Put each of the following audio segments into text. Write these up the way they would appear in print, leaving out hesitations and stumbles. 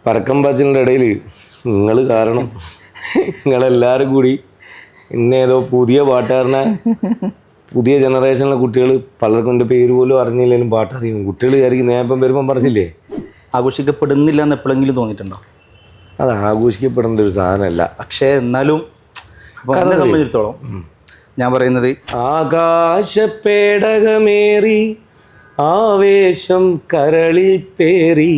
പരക്കം പാച്ചിലിൻ്റെ ഇടയിൽ നിങ്ങൾ കാരണം നിങ്ങളെല്ലാവരും കൂടി ഇന്നേതോ പുതിയ പാട്ടുകാരനെ പുതിയ ജനറേഷനിലെ കുട്ടികൾ പലർക്കും എൻ്റെ പേര് പോലും അറിഞ്ഞില്ലെങ്കിലും പാട്ടറിയും. കുട്ടികൾ വിചാരിക്കും നേപ്പം വരുമ്പം പറഞ്ഞില്ലേ ആഘോഷിക്കപ്പെടുന്നില്ല എന്ന് എപ്പോഴെങ്കിലും തോന്നിയിട്ടുണ്ടോ? അത് ആഘോഷിക്കപ്പെടേണ്ട ഒരു സാധനമല്ല. പക്ഷേ എന്നാലും എന്നെ സംബന്ധിച്ചിടത്തോളം ഞാൻ പറയുന്നത് ആകാശപ്പേടകമേറി ആവേശം കരളിൽ പേറി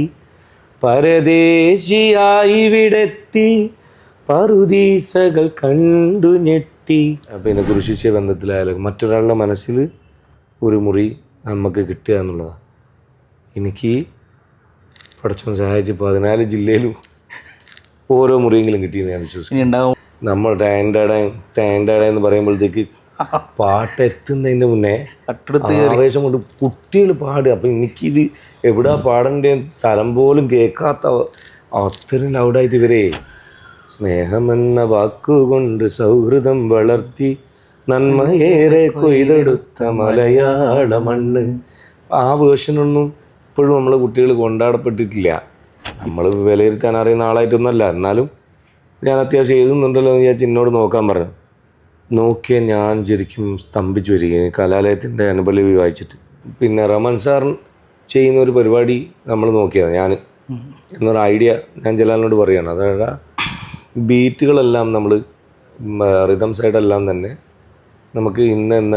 പരദേശിയായി വിടെത്തി പറുദീസകൾ കണ്ടു ഞെട്ടി. അപ്പം ഇതിനെ കുറിച്ച് ബന്ധത്തിലായാലും മറ്റൊരാളുടെ മനസ്സിൽ ഒരു മുറി നമുക്ക് കിട്ടുക എന്നുള്ളതാണ്. എനിക്ക് പഠിച്ചോൻ സഹായിച്ച് 14 ജില്ലയിലും ഓരോ മുറിയെങ്കിലും കിട്ടിയെന്ന് ഞാൻ വിശ്വസിക്കുന്നു. നമ്മൾ ടാൻഡാട എന്ന് പറയുമ്പോഴത്തേക്ക് പാട്ടെത്തുന്നതിൻ്റെ മുന്നേ ആവേശം കൊണ്ട് കുട്ടികൾ പാടുക. അപ്പം എനിക്കിത് എവിടാ പാടേണ്ട സ്ഥലം പോലും കേൾക്കാത്ത അത്രയും ലൗഡായിട്ട് ഇവരെ സ്നേഹമെന്ന വാക്കുകൊണ്ട് സൗഹൃദം വളർത്തി നന്മയേറെ കൊയ്തെടുത്ത മലയാള മണ്ണ്. ആ വേർഷനൊന്നും ഇപ്പോഴും നമ്മളെ കുട്ടികൾ കൊണ്ടാടപ്പെട്ടിട്ടില്ല. നമ്മൾ വിലയിരുത്താൻ അറിയുന്ന ആളായിട്ടൊന്നുമല്ല. എന്നാലും ഞാൻ അത്യാവശ്യം എഴുതുന്നുണ്ടല്ലോ എന്ന് വിചാരിച്ച് എന്നോട് നോക്കാൻ പറഞ്ഞു. നോക്കിയ ഞാൻ ശരിക്കും സ്തംഭിച്ചു വരികയും കലാലയത്തിൻ്റെ അനുപല്ലവി വായിച്ചിട്ട്. പിന്നെ റമൻ സാർ ചെയ്യുന്ന ഒരു പരിപാടി നമ്മൾ നോക്കിയതാണ് ഞാൻ എന്നൊരു ഐഡിയ ഞാൻ ജലാലിനോട് പറയുകയാണ്. അതായത് ബീറ്റുകളെല്ലാം നമ്മൾ റിതം സൈഡെല്ലാം തന്നെ നമുക്ക് ഇന്ന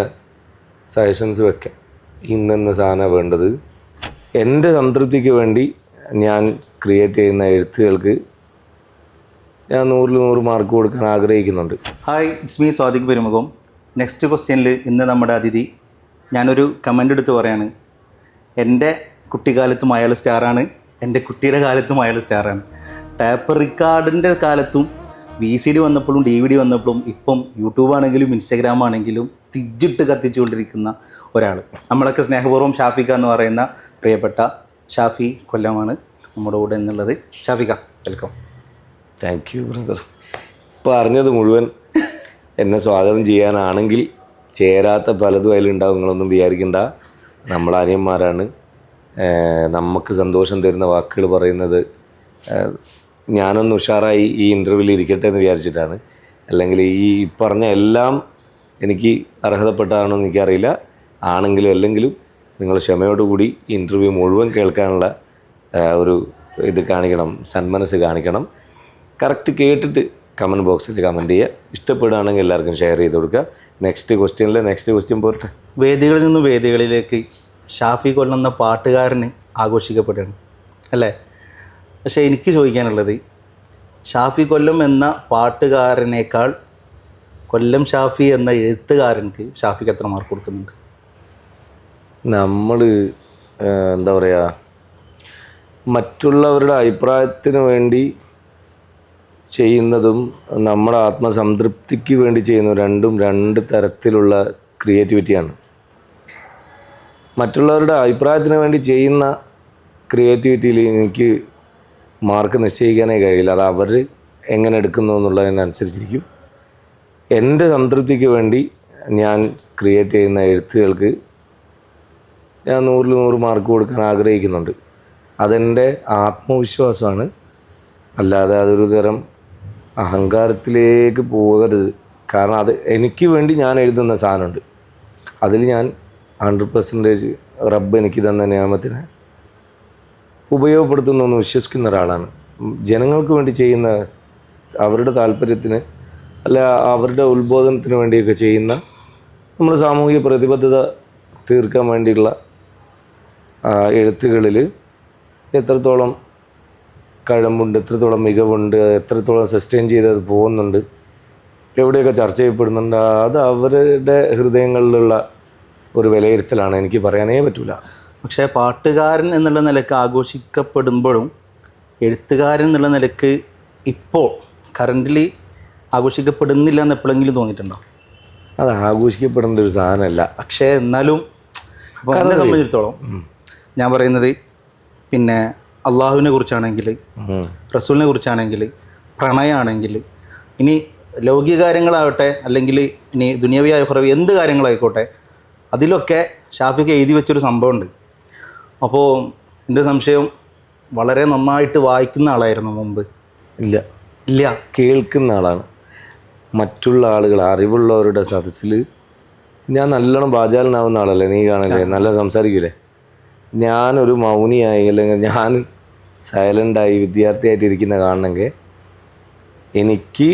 സജഷൻസ് വെക്കാം. ഇന്ന സാധനം വേണ്ടത്. എൻ്റെ സംതൃപ്തിക്ക് വേണ്ടി ഞാൻ ക്രിയേറ്റ് ചെയ്യുന്ന എഴുത്തുകൾക്ക് ഞാൻ 100-100 മാർക്ക് കൊടുക്കാൻ ആഗ്രഹിക്കുന്നുണ്ട്. Hi, it's me Swadiq Perumukham. Next ക്വസ്റ്റ്യനിൽ ഇന്ന് നമ്മുടെ അതിഥി ഞാനൊരു കമൻ്റ് എടുത്ത് പറയാണ്. എൻ്റെ കുട്ടിക്കാലത്തും അയാൾ സ്റ്റാറാണ്, എൻ്റെ കുട്ടിയുടെ കാലത്തും അയാൾ സ്റ്റാറാണ്. ടാപ്പ് റിക്കാർഡിൻ്റെ കാലത്തും VCD വന്നപ്പോഴും DVD വന്നപ്പോഴും ഇപ്പം യൂട്യൂബ് ആണെങ്കിലും ഇൻസ്റ്റാഗ്രാം ആണെങ്കിലും തിജിട്ട് കത്തിച്ചുകൊണ്ടിരിക്കുന്ന ഒരാൾ. നമ്മളൊക്കെ സ്നേഹപൂർവ്വം ഷാഫിക എന്ന് പറയുന്ന പ്രിയപ്പെട്ട ഷാഫി കൊല്ലമാണ് നമ്മുടെ കൂടെ എന്നുള്ളത്. Shafika, welcome. Thank you brother. ഇപ്പോൾ അറിഞ്ഞത് മുഴുവൻ എന്നെ സ്വാഗതം ചെയ്യാനാണെങ്കിൽ ചേരാത്ത പലതും അതിലുണ്ടാവും. നിങ്ങളൊന്നും വിചാരിക്കണ്ട. നമ്മൾ അനിയന്മാരാണ്. നമുക്ക് സന്തോഷം തരുന്ന വാക്കുകൾ പറയുന്നത് ഞാനൊന്ന് ഉഷാറായി ഈ ഇൻ്റർവ്യൂവിൽ ഇരിക്കട്ടെ എന്ന് വിചാരിച്ചിട്ടാണ്. അല്ലെങ്കിൽ ഈ പറഞ്ഞ എല്ലാം എനിക്ക് അർഹതപ്പെട്ടാണോ എന്ന് എനിക്കറിയില്ല. ആണെങ്കിലും അല്ലെങ്കിലും നിങ്ങൾ ക്ഷമയോടുകൂടി ഈ ഇൻ്റർവ്യൂ മുഴുവൻ കേൾക്കാനുള്ള ഒരു ഇത് കാണിക്കണം, സന്മനസ് കാണിക്കണം. കറക്റ്റ് കേട്ടിട്ട് കമൻറ്റ് ബോക്സിൽ കമൻറ്റ് ചെയ്യുക. ഇഷ്ടപ്പെടുകയാണെങ്കിൽ എല്ലാവർക്കും ഷെയർ ചെയ്ത് കൊടുക്കുക. നെക്സ്റ്റ് ക്വസ്റ്റ്യൻ പോരട്ടെ. വേദികളിൽ നിന്നും വേദികളിലേക്ക് ഷാഫി കൊല്ലം എന്ന പാട്ടുകാരന് ആഘോഷിക്കപ്പെടുകയാണ് അല്ലേ? പക്ഷേ എനിക്ക് ചോദിക്കാനുള്ളത്, ഷാഫി കൊല്ലം എന്ന പാട്ടുകാരനേക്കാൾ കൊല്ലം ഷാഫി എന്ന എഴുത്തുകാരനക്ക് ഷാഫിക്ക് എത്ര മാർക്ക് കൊടുക്കുന്നുണ്ട്? നമ്മൾ എന്താ പറയുക, മറ്റുള്ളവരുടെ അഭിപ്രായത്തിന് വേണ്ടി ചെയ്യുന്നതും നമ്മുടെ ആത്മസംതൃപ്തിക്ക് വേണ്ടി ചെയ്യുന്നതും രണ്ടും രണ്ട് തരത്തിലുള്ള ക്രിയേറ്റിവിറ്റിയാണ്. മറ്റുള്ളവരുടെ അഭിപ്രായത്തിന് വേണ്ടി ചെയ്യുന്ന ക്രിയേറ്റിവിറ്റിയിൽ എനിക്ക് മാർക്ക് നിശ്ചയിക്കാനേ കഴിയില്ല. അത് അവർ എങ്ങനെ എടുക്കുന്നു എന്നുള്ളതിനനുസരിച്ചിരിക്കും. എൻ്റെ സംതൃപ്തിക്ക് വേണ്ടി ഞാൻ ക്രിയേറ്റ് ചെയ്യുന്ന എഴുത്തുകൾക്ക് ഞാൻ 100-100 മാർക്ക് കൊടുക്കാൻ ആഗ്രഹിക്കുന്നുണ്ട്. അതെൻ്റെ ആത്മവിശ്വാസമാണ്. അല്ലാതെ അതൊരു തരം അഹങ്കാരത്തിലേക്ക് പോകരുത്. കാരണം അത് എനിക്ക് വേണ്ടി ഞാൻ എഴുതുന്ന സാധനമുണ്ട്. അതിൽ ഞാൻ 100% റബ്ബ് എനിക്ക് തന്ന നിയമത്തിനെ ഉപയോഗപ്പെടുത്തുന്നെന്ന് വിശ്വസിക്കുന്ന ഒരാളാണ്. ജനങ്ങൾക്ക് വേണ്ടി ചെയ്യുന്ന, അവരുടെ താല്പര്യത്തിന് അല്ല അവരുടെ ഉത്ബോധനത്തിന് വേണ്ടിയൊക്കെ ചെയ്യുന്ന, നമ്മുടെ സാമൂഹിക പ്രതിബദ്ധത തീർക്കാൻ വേണ്ടിയുള്ള എഴുത്തുകളിൽ എത്രത്തോളം കഴിവുണ്ട്, എത്രത്തോളം മികവുണ്ട്, എത്രത്തോളം സസ്റ്റെയിൻ ചെയ്തത് പോകുന്നുണ്ട്, എവിടെയൊക്കെ ചർച്ച ചെയ്യപ്പെടുന്നുണ്ട്, അത് അവരുടെ ഹൃദയങ്ങളിലുള്ള ഒരു വിലയിരുത്തലാണ്. എനിക്ക് പറയാനേ പറ്റില്ല. പക്ഷേ പാട്ടുകാരൻ എന്നുള്ള നിലക്ക് ആഘോഷിക്കപ്പെടുമ്പോഴും എഴുത്തുകാരൻ എന്നുള്ള നിലക്ക് ഇപ്പോൾ കറൻ്റ്ലി ആഘോഷിക്കപ്പെടുന്നില്ല എന്ന് എപ്പോഴെങ്കിലും തോന്നിയിട്ടുണ്ടോ? അത് ആഘോഷിക്കപ്പെടേണ്ട ഒരു സാധനമല്ല. പക്ഷേ എന്നാലും ഇപ്പോൾ എന്നെ സംബന്ധിച്ചിടത്തോളം ഞാൻ പറയുന്നത്, പിന്നെ അള്ളാഹുവിനെ കുറിച്ചാണെങ്കിൽ, റസൂലിനെ കുറിച്ചാണെങ്കിൽ, പ്രണയമാണെങ്കിൽ, ഇനി ലൗകിക കാര്യങ്ങളാവട്ടെ അല്ലെങ്കിൽ ഇനി ദുനിയാവിയായ കുറവ് എന്ത് കാര്യങ്ങളായിക്കോട്ടെ, അതിലൊക്കെ ഷാഫിക്ക് എഴുതി വെച്ചൊരു സംഭവമുണ്ട്. അപ്പോൾ എൻ്റെ സംശയം, വളരെ നന്നായിട്ട് വായിക്കുന്ന ആളായിരുന്നു മുമ്പ്? ഇല്ല, ഇല്ല. കേൾക്കുന്ന ആളാണ്. മറ്റുള്ള ആളുകൾ, അറിവുള്ളവരുടെ സദസ്സിൽ ഞാൻ നല്ലോണം വാചാലനാവുന്ന ആളല്ലേ, നീ കാണല്ലേ, നല്ല സംസാരിക്കൂലേ. ഞാനൊരു മൗനിയായി അല്ലെങ്കിൽ ഞാൻ സൈലൻ്റായി വിദ്യാർത്ഥിയായിട്ടിരിക്കുന്ന കാണണമെങ്കിൽ എനിക്ക്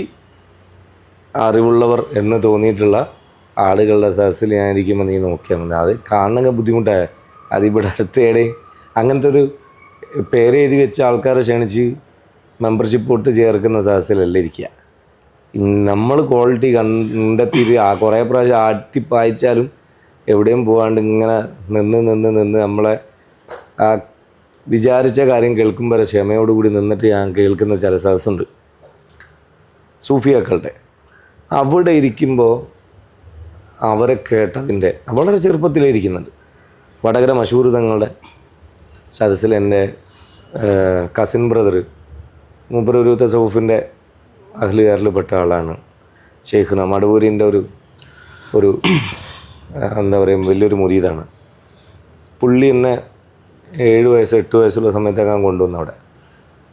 അറിവുള്ളവർ എന്ന് തോന്നിയിട്ടുള്ള ആളുകളുടെ സദസ്സിൽ ഞാൻ ഇരിക്കുമ്പോൾ നീ നോക്കിയാൽ മതി. അത് കാണണമെങ്കിൽ ബുദ്ധിമുട്ടായ അതിവിടെ അടുത്തേടെയും അങ്ങനത്തെ ഒരു പേര് എഴുതി വെച്ച ആൾക്കാരെ ക്ഷണിച്ച് മെമ്പർഷിപ്പ് കൊടുത്ത് ചേർക്കുന്ന സദസ്സിലല്ല ഇരിക്കുക. നമ്മൾ ക്വാളിറ്റി കണ്ടെത്തിയിട്ട് കുറേ പ്രാവശ്യം ആട്ടിപ്പായിച്ചാലും എവിടെയും പോകാണ്ട് ഇങ്ങനെ നിന്ന് നമ്മളെ ആ വിചാരിച്ച കാര്യം കേൾക്കുമ്പോൾ ക്ഷമയോടുകൂടി നിന്നിട്ട് ഞാൻ കേൾക്കുന്ന ചില സദസ്സുണ്ട് സൂഫിയാക്കളുടെ. അവിടെ ഇരിക്കുമ്പോൾ അവരെ കേട്ടതിൻ്റെ വളരെ ചെറുപ്പത്തിലിരിക്കുന്നുണ്ട്. വടകര മശൂർ തങ്ങളുടെ സദസ്സിൽ എൻ്റെ കസിൻ ബ്രദർ, മൂപ്പർ ഒരു തസവുഫിൻ്റെ അഹ്ലുകാരിൽപ്പെട്ട ആളാണ്. ഷെയ്ഖുന മടവൂരിൻ്റെ ഒരു എന്താ പറയുക വലിയൊരു മുരീദാണ്. പുള്ളി എന്നെ 7 വയസ്സ് 8 വയസ്സുള്ള സമയത്തൊക്കെ കൊണ്ടുവന്നു അവിടെ.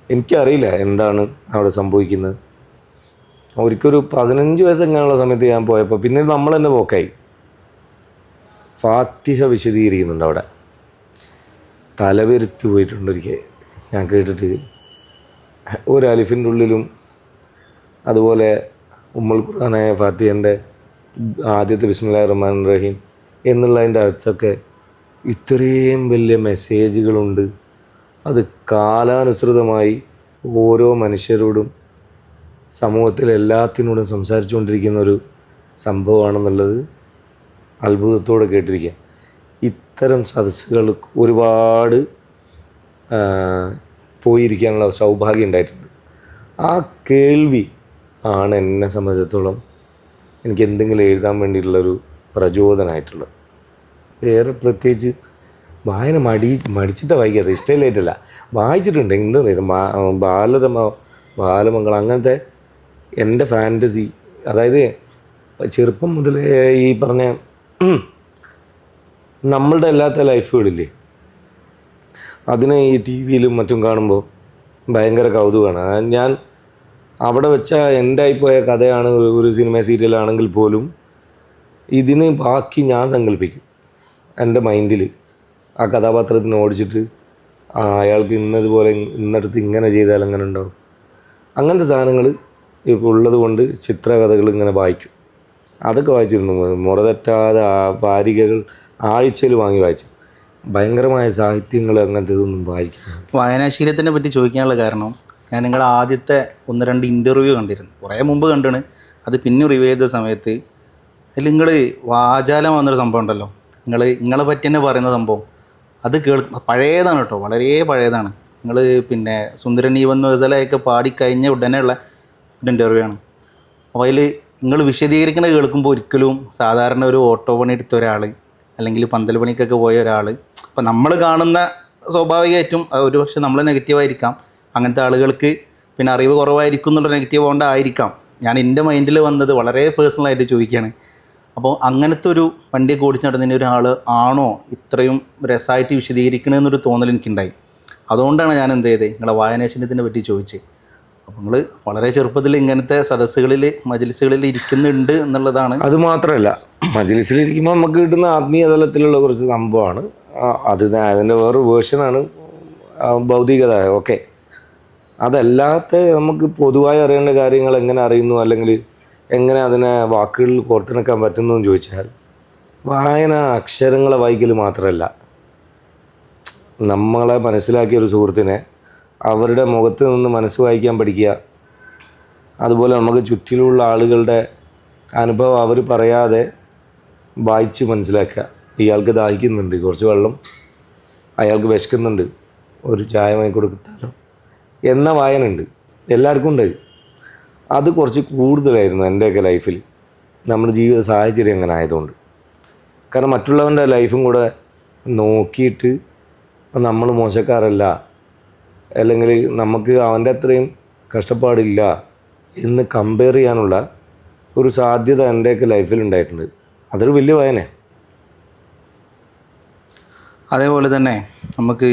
എനിക്കറിയില്ല എന്താണ് അവിടെ സംഭവിക്കുന്നത്. ഒരിക്കൊരു 15 വയസ്സെങ്ങനെയുള്ള സമയത്ത് ഞാൻ പോയപ്പോൾ പിന്നെ നമ്മൾ തന്നെ പോക്കായി. ഫാത്തിഹ വിശദീകരിക്കുന്നുണ്ട് അവിടെ. തലവെരുത്ത് പോയിട്ടുണ്ടൊരിക്കൽ ഞാൻ കേട്ടിട്ട്. ഒരു അലിഫിൻ്റെ ഉള്ളിലും അതുപോലെ ഉമ്മുൽ ഖുർആനായ ഫാത്തിഹൻ്റെ ആദ്യത്തെ ബിസ്മില്ലാഹിർ റഹ്മാനിർ റഹീം എന്നുള്ളതിൻ്റെ അർത്ഥമൊക്കെ ഇത്രയും വലിയ മെസ്സേജുകളുണ്ട്. അത് കാലാനുസൃതമായി ഓരോ മനുഷ്യരോടും സമൂഹത്തിൽ എല്ലാത്തിനോടും സംസാരിച്ചുകൊണ്ടിരിക്കുന്ന ഒരു സംഭവമാണെന്നുള്ളത് അത്ഭുതത്തോടെ കേട്ടിരിക്കുക. ഇത്തരം സദസ്സുകൾ ഒരുപാട് പോയിരിക്കാനുള്ള സൗഭാഗ്യം ഉണ്ടായിട്ടുണ്ട്. ആ കേൾവി ആണ് എന്നെ സംബന്ധിച്ചിടത്തോളം എനിക്ക് എന്തെങ്കിലും എഴുതാൻ വേണ്ടിയിട്ടുള്ളൊരു പ്രചോദനമായിട്ടുള്ളത്. വേറെ പ്രത്യേകിച്ച് വായന മടിച്ചിട്ടാണ് വായിക്കാതെ, ഇഷ്ടമില്ലായിട്ടല്ല, വായിച്ചിട്ടുണ്ട്. എന്താ പറയുക, ബാലമംഗളം അങ്ങനത്തെ എൻ്റെ ഫാൻറ്റസി, അതായത് ചെറുപ്പം മുതലേ ഈ പറഞ്ഞ നമ്മളുടെ അല്ലാത്ത ലൈഫുകളില്ലേ, അതിനെ ഈ ടി വിയിലും മറ്റും കാണുമ്പോൾ ഭയങ്കര കൗതുകമാണ്. ഞാൻ അവിടെ വെച്ച എൻ്റായിപ്പോയ കഥയാണ് ഒരു സിനിമ സീരിയലാണെങ്കിൽ പോലും ഇതിന് ബാക്കി ഞാൻ സങ്കല്പിക്കും എൻ്റെ മൈൻഡിൽ. ആ കഥാപാത്രത്തിന് ഓടിച്ചിട്ട് അയാൾക്ക് ഇന്നതുപോലെ ഇന്നടുത്ത് ഇങ്ങനെ ചെയ്താൽ അങ്ങനെ ഉണ്ടാവും. അങ്ങനത്തെ സാധനങ്ങൾ ഇപ്പോൾ ഉള്ളത് കൊണ്ട് ചിത്രകഥകൾ ഇങ്ങനെ വായിക്കും. അതൊക്കെ വായിച്ചിരുന്നു. മുറതെറ്റാതെ വാരികകൾ ആഴ്ചയിൽ വാങ്ങി വായിച്ചു. ഭയങ്കരമായ സാഹിത്യങ്ങൾ അങ്ങനത്തെ ഇതൊന്നും വായിക്കുന്നു. വായനാശീലത്തിനെ പറ്റി ചോദിക്കാനുള്ള കാരണം, ഞാൻ നിങ്ങളുടെ ആദ്യത്തെ 1-2 ഇൻ്റർവ്യൂ കണ്ടിരുന്നു, കുറേ മുമ്പ് കണ്ടാണ്. അത് പിന്നെ റിവ്യൂ ചെയ്ത സമയത്ത് അതിൽ നിങ്ങൾ വാചാലം വന്നൊരു സംഭവം ഉണ്ടല്ലോ, നിങ്ങളെ പറ്റി തന്നെ പറയുന്ന സംഭവം, അത് പഴയതാണ് കേട്ടോ, വളരെ പഴയതാണ്. നിങ്ങൾ പിന്നെ സുന്ദരനീവൻ ഗസലയൊക്കെ പാടിക്കഴിഞ്ഞ ഉടനെ ഉള്ള ഒരു ഇൻ്റർവ്യൂ ആണ്. അപ്പോൾ അതിൽ നിങ്ങൾ വിശദീകരിക്കുന്നത് കേൾക്കുമ്പോൾ ഒരിക്കലും സാധാരണ ഒരു ഓട്ടോ പണി എടുത്ത ഒരാൾ അല്ലെങ്കിൽ പന്തൽ പണിക്കൊക്കെ പോയ ഒരാൾ, അപ്പോൾ നമ്മൾ കാണുന്ന സ്വാഭാവികമായിട്ടും ഒരു പക്ഷേ നമ്മൾ നെഗറ്റീവായിരിക്കാം, അങ്ങനത്തെ ആളുകൾക്ക് പിന്നെ അറിവ് കുറവായിരിക്കും എന്നുള്ള നെഗറ്റീവ് കൊണ്ടായിരിക്കാം ഞാൻ എൻ്റെ മൈൻഡിൽ വന്നത് വളരെ പേഴ്സണലായിട്ട് ചോദിക്കുകയാണ്. അപ്പോൾ അങ്ങനത്തെ ഒരു വണ്ടിയൊക്കെ ഓടിച്ച് നടന്നതിന് ഒരാൾ ആണോ ഇത്രയും രസമായിട്ട് വിശദീകരിക്കണമെന്നൊരു തോന്നൽ എനിക്കുണ്ടായി. അതുകൊണ്ടാണ് ഞാൻ എന്ത് ചെയ്തത്, നിങ്ങളെ വായനാശീലത്തിനെ പറ്റി ചോദിച്ചത്. അപ്പോൾ നിങ്ങൾ വളരെ ചെറുപ്പത്തിൽ ഇങ്ങനത്തെ സദസ്സുകളിൽ മജ്ലിസുകളിൽ ഇരിക്കുന്നുണ്ട് എന്നുള്ളതാണ്. അത് മാത്രമല്ല, മജ്ലിസിലിരിക്കുമ്പോൾ നമുക്ക് കിട്ടുന്ന ആത്മീയ തലത്തിലുള്ള കുറച്ച് സംഭവമാണ് അതിൻ്റെ വേറൊരു വേർഷനാണ് ഭൗതികത. ഓക്കെ, അതല്ലാത്ത നമുക്ക് പൊതുവായി അറിയേണ്ട കാര്യങ്ങൾ എങ്ങനെ അറിയുന്നു അല്ലെങ്കിൽ എങ്ങനെ അതിനെ വാക്കുകളിൽ കോർത്തിണക്കാൻ പറ്റുന്നു എന്ന് ചോദിച്ചാൽ, വായന അക്ഷരങ്ങളെ വായിക്കൽ മാത്രമല്ല, നമ്മളെ മനസ്സിലാക്കിയ ഒരു സുഹൃത്തിനെ അവരുടെ മുഖത്ത് നിന്ന് മനസ്സ് വായിക്കാൻ പഠിക്കുക. അതുപോലെ നമുക്ക് ചുറ്റിലുള്ള ആളുകളുടെ അനുഭവം അവർ പറയാതെ വായിച്ച് മനസ്സിലാക്കുക. ഇയാൾക്ക് ദാഹിക്കുന്നുണ്ട്, കുറച്ച് വെള്ളം, അയാൾക്ക് വിശക്കുന്നുണ്ട്, ഒരു ചായ വാങ്ങി കൊടുത്താലോ എന്ന വായന ഉണ്ട്, എല്ലാവർക്കും ഉണ്ട്. അത് കുറച്ച് കൂടുതലായിരുന്നു എൻ്റെയൊക്കെ ലൈഫിൽ, നമ്മുടെ ജീവിത സാഹചര്യം അങ്ങനെ ആയതുകൊണ്ട്. കാരണം മറ്റുള്ളവൻ്റെ ലൈഫും കൂടെ നോക്കിയിട്ട് നമ്മൾ മോശക്കാരല്ല അല്ലെങ്കിൽ നമുക്ക് അവൻ്റെ അത്രയും കഷ്ടപ്പാടില്ല എന്ന് കമ്പയർ ചെയ്യാനുള്ള ഒരു സാധ്യത എൻ്റെയൊക്കെ ലൈഫിൽ ഉണ്ടായിട്ടുണ്ട്. അതൊരു വലിയ വായന. അതേപോലെ തന്നെ നമുക്ക്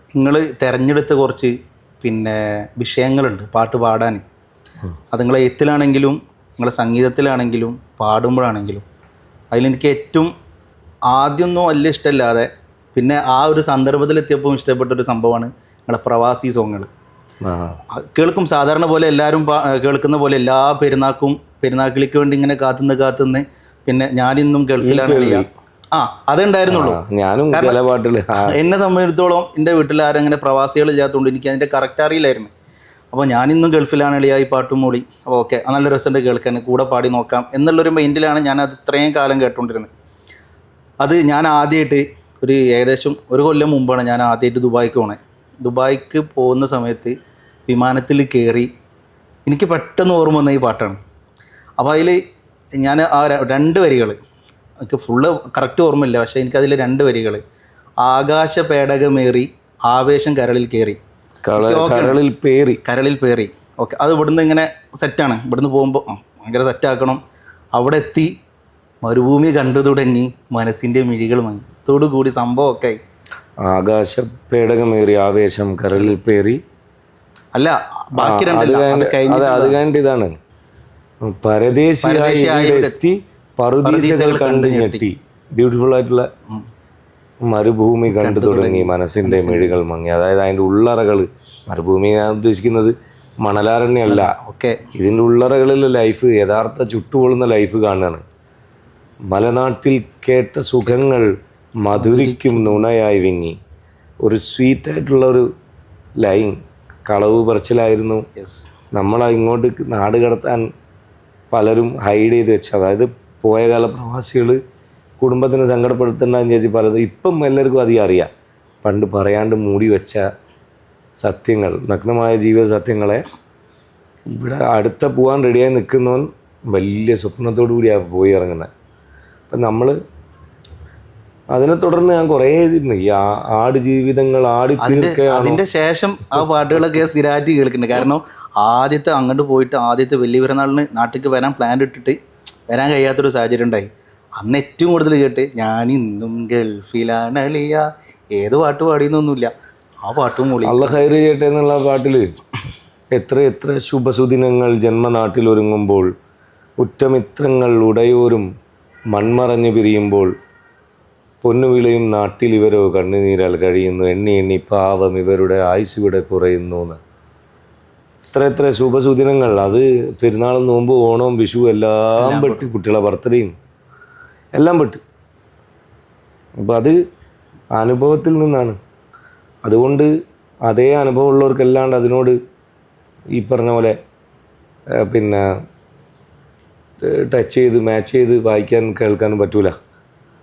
നിങ്ങൾ തിരഞ്ഞെടുത്ത കുറച്ച് പിന്നെ വിഷയങ്ങളുണ്ട് പാട്ട് പാടാൻ. അത് നിങ്ങളെ എഴുത്തിലാണെങ്കിലും നിങ്ങളെ സംഗീതത്തിലാണെങ്കിലും പാടുമ്പോഴാണെങ്കിലും അതിലെനിക്ക് ഏറ്റവും ആദ്യമൊന്നും വലിയ ഇഷ്ടമില്ലാതെ പിന്നെ ആ ഒരു സന്ദർഭത്തിലെത്തിയപ്പോൾ ഇഷ്ടപ്പെട്ടൊരു സംഭവമാണ് നിങ്ങളുടെ പ്രവാസി സോങ്ങുകൾ. കേൾക്കും സാധാരണ പോലെ എല്ലാവരും കേൾക്കുന്ന പോലെ എല്ലാ പെരുന്നാൾക്കിളിക്ക് വേണ്ടി ഇങ്ങനെ കാത്തുനിന്ന് പിന്നെ ഞാനിന്നും ഗൾഫിലാണ് അതുണ്ടായിരുന്നുള്ളൂ. എന്നെ സംബന്ധിച്ചിടത്തോളം എൻ്റെ വീട്ടിൽ ആരും അങ്ങനെ പ്രവാസികളില്ലാത്തതുകൊണ്ട് എനിക്ക് അതിൻ്റെ കറക്റ്റ് അറിയില്ലായിരുന്നു. അപ്പോൾ ഞാനിന്നും ഗൾഫിലാണ് എളിയ ഈ പാട്ടും മൂടി. അപ്പോൾ ഓക്കെ, നല്ല രസമുണ്ട് കേൾക്കാൻ, കൂടെ പാടി നോക്കാം എന്നുള്ളൊരു മൈൻഡിലാണ് ഞാൻ അത് ഇത്രയും കാലം കേട്ടുകൊണ്ടിരുന്നത്. അത് ഞാൻ ആദ്യമായിട്ട് ഏകദേശം ഒരു കൊല്ലം മുമ്പാണ് ഞാൻ ആദ്യമായിട്ട് ദുബായിക്ക് പോണേ. ദുബായിക്ക് പോകുന്ന സമയത്ത് വിമാനത്തിൽ കയറി എനിക്ക് പെട്ടെന്ന് ഓർമ്മ വന്ന ഈ പാട്ടാണ്. അപ്പോൾ അതിൽ ഞാൻ ആ 2 വരികൾ എനിക്ക് ഫുള്ള് കറക്റ്റ് ഓർമ്മയില്ല, പക്ഷേ എനിക്കതിൽ 2 വരികൾ ആകാശ പേടകമേറി ആവേശം കരളിൽ കയറി കരളിൽ പേറി ഓക്കെ. അത് ഇവിടുന്ന് ഇങ്ങനെ സെറ്റാണ്. ഇവിടുന്ന് പോകുമ്പോൾ ഭയങ്കര സെറ്റാക്കണം. അവിടെ എത്തി മരുഭൂമി കണ്ടു തുടങ്ങി മനസ്സിൻ്റെ മിഴികൾ മങ്ങി തോടുകൂടി സംഭവമൊക്കെ ആയി. ആകാശ പേടകമേറി ആവേശം കരളിൽ പേറി അല്ല ബാക്കി അത് കഴിഞ്ഞിട്ട് ഇതാണ് പരദേശിയായി പറുദീസകൾ കണ്ടു ഞെട്ടി. ബ്യൂട്ടിഫുൾ ആയിട്ടുള്ള മരുഭൂമി കണ്ടു തുടങ്ങി മനസ്സിൻ്റെ മിഴികൾ മങ്ങി. അതായത് അതിൻ്റെ ഉള്ളറകൾ, മരുഭൂമി ഞാൻ ഉദ്ദേശിക്കുന്നത് മണലാരണ്യമല്ല, ഇതിൻ്റെ ഉള്ളറകളിലെ ലൈഫ്, യഥാർത്ഥ ചുട്ടുപൊള്ളുന്ന ലൈഫ് കാണുകയാണ്. മലനാട്ടിൽ കേട്ട സുഖങ്ങൾ മധുരിക്കും നുണയായി വിങ്ങി. ഒരു സ്വീറ്റായിട്ടുള്ള ഒരു ലൈൻ, കളവ് പറച്ചിലായിരുന്നു. ഇങ്ങോട്ട് നാട് കടത്താൻ പലരും ഹൈഡ് ചെയ്ത് വെച്ച, അതായത് പോയ കാല പ്രവാസികൾ കുടുംബത്തിന് സങ്കടപ്പെടുത്തണ്ടെന്ന് വിചാരിച്ച് പലതും ഇപ്പം എല്ലാവർക്കും അധികം അറിയാം. പണ്ട് പറയാണ്ട് മൂടി വെച്ച സത്യങ്ങൾ, നഗ്നമായ ജീവിത സത്യങ്ങളെ ഇവിടെ അടുത്ത പോകാൻ റെഡിയായി നിൽക്കുന്നവൻ വലിയ സ്വപ്നത്തോടു കൂടിയാണ് പോയി ഇറങ്ങുന്നത്. അപ്പം നമ്മൾ അതിനെ തുടർന്ന് ഞാൻ കുറേ എഴുതിയിരുന്നു. ഈ ആട് ജീവിതങ്ങൾ അതിൻ്റെ ശേഷം ആ പാട്ടുകളൊക്കെ സ്ഥിരമായിട്ട് കേൾക്കുന്നുണ്ട്. കാരണം ആദ്യത്തെ അങ്ങോട്ട് പോയിട്ട് ആദ്യത്തെ വലിയ പെരുന്നാളിന് നാട്ടിലേക്ക് വരാൻ പ്ലാൻ ഇട്ടിട്ട് വരാൻ കഴിയാത്തൊരു സാഹചര്യം ഉണ്ടായി. അന്ന് ഏറ്റവും കൂടുതൽ കേട്ട് ഞാനിന്നും ഗൾഫിലാണ് അളിയ, ഏത് പാട്ട് പാടിയെന്നൊന്നുമില്ല, ആ പാട്ടും മൂളി. അള്ള ഖൈറ് ചെയ്യട്ടെ എന്നുള്ള പാട്ടിൽ എത്ര എത്ര ശുഭസുദിനങ്ങൾ ജന്മനാട്ടിൽ ഒരുങ്ങുമ്പോൾ ഉറ്റമിത്രങ്ങൾ ഉടയോരും മൺമറഞ്ഞു പിരിയുമ്പോൾ പൊന്നുവിളയും നാട്ടിൽ ഇവരോ കണ്ണുനീരാൽ കഴിയുന്നു, എണ്ണി എണ്ണി പാവം ഇവരുടെ ആയുസ് ഇവിടെ കുറയുന്നു എന്ന്. എത്ര ശുഭസുദിനങ്ങൾ. അത് പെരുന്നാളും നോമ്പ് ഓണവും വിഷു എല്ലാം പെട്ട്, കുട്ടികളെ ബർത്ത്ഡേയും എല്ലാം പെട്ട്. അപ്പോൾ അത് അനുഭവത്തിൽ നിന്നാണ്. അതുകൊണ്ട് അതേ അനുഭവം ഉള്ളവർക്കല്ലാണ്ട് അതിനോട് ഈ പറഞ്ഞ പോലെ പിന്നെ ടച്ച് ചെയ്ത് മാച്ച് ചെയ്ത് വായിക്കാനും കേൾക്കാനും പറ്റൂല.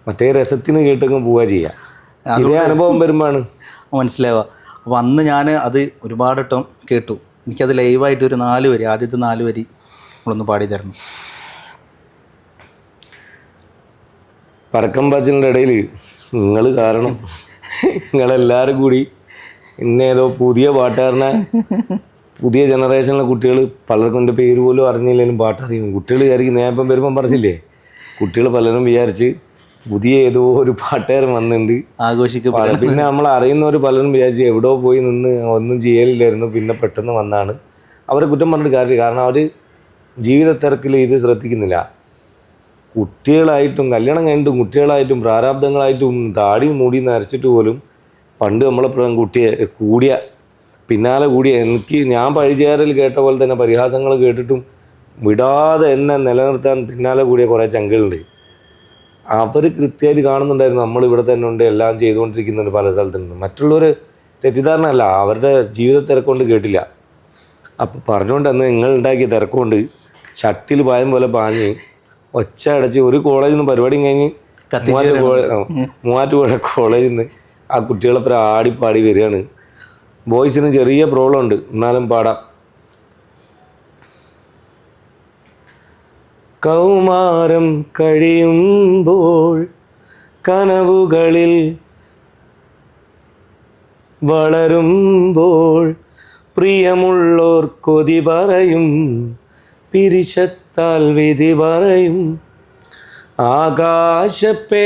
മറ്റേ രസത്തിന് കേട്ടങ്ങ് പോവുക ചെയ്യാം. ഇതേ അനുഭവം വരുമ്പോഴാണ് മനസ്സിലാവുക. അപ്പോൾ അന്ന് ഞാൻ അത് ഒരുപാട് വട്ടം കേട്ടു. എനിക്കത് ലൈവായിട്ട് ഒരു 4 വരി, ആദ്യത്തെ 4 വരി നമ്മളൊന്ന് പാടി തരണം. പരക്കം പാച്ചിലിൻ്റെ ഇടയിൽ നിങ്ങൾ കാരണം നിങ്ങളെല്ലാവരും കൂടി ഇന്നേതോ പുതിയ പാട്ടുകാരനെ, പുതിയ ജനറേഷനിലെ കുട്ടികൾ പലർക്കും എൻ്റെ പേര് പോലും അറിഞ്ഞില്ലെങ്കിലും പാട്ടറിയും. കുട്ടികൾ വിചാരിക്കും, ഞാൻ ഇപ്പം വരുമ്പം പറഞ്ഞില്ലേ, കുട്ടികൾ പലരും വിചാരിച്ച് പുതിയ ഏതോ ഒരു പാട്ടുകാരൻ വന്നിട്ടുണ്ട് ആഘോഷിക്കപ്പെടും. പിന്നെ നമ്മൾ അറിയുന്നവർ പലരും വിചാരിച്ച് എവിടെയോ പോയി നിന്ന് ഒന്നും ചെയ്യലില്ലായിരുന്നു, പിന്നെ പെട്ടെന്ന് വന്നാണ്. അവരെ കുറ്റം പറഞ്ഞിട്ട് കാര്യമില്ല. കാരണം അവർ ജീവിത തിരക്കിൽ ഇത് ശ്രദ്ധിക്കുന്നില്ല. കുട്ടികളായിട്ടും കല്യാണം കഴിഞ്ഞിട്ടും കുട്ടികളായിട്ടും പ്രാരാബ്ദങ്ങളായിട്ടും താടിയും മൂടി നരച്ചിട്ട് പോലും പണ്ട് നമ്മളെപ്പോഴും കുട്ടിയെ പിന്നാലെ കൂടിയ ഞാൻ പഴിചേരൽ കേട്ട പോലെ തന്നെ പരിഹാസങ്ങൾ കേട്ടിട്ടും വിടാതെ എന്നെ നിലനിർത്താൻ പിന്നാലെ കൂടിയ കുറേ ചങ്കളുണ്ട്. അവർ കൃത്യമായിട്ട് കാണുന്നുണ്ടായിരുന്നു നമ്മളിവിടെ തന്നെ ഉണ്ട്, എല്ലാം ചെയ്തുകൊണ്ടിരിക്കുന്നുണ്ട് പല സ്ഥലത്തുണ്ട്. മറ്റുള്ളവർ തെറ്റിദ്ധാരണ അല്ല, അവരുടെ ജീവിത തിരക്കൊണ്ട് കേട്ടില്ല. അപ്പം പറഞ്ഞുകൊണ്ട് അന്ന് നിങ്ങൾ ഉണ്ടാക്കിയ തിരക്കൊണ്ട് ഷട്ടിൽ പായം പോലെ പാഞ്ഞ് ഒച്ച അടച്ച് ഒരു കോളേജിൽ നിന്ന് പരിപാടിയും കഴിഞ്ഞ് മൂവാറ്റുപുഴ കോളേജിൽ നിന്ന് ആ കുട്ടികളെ ആടിപ്പാടി വരികയാണ്. വോയിസിന് ചെറിയ പ്രോബ്ലം ഉണ്ട്, എന്നാലും പാടാം. കൗമാരം കഴിയുമ്പോൾ കനവുകളിൽ വളരുമ്പോൾ പ്രിയമുള്ളോർ കൊതി പറയും, പിരിശത്താൽ വിധി പറയും. ആകാശപ്പേടകമേറി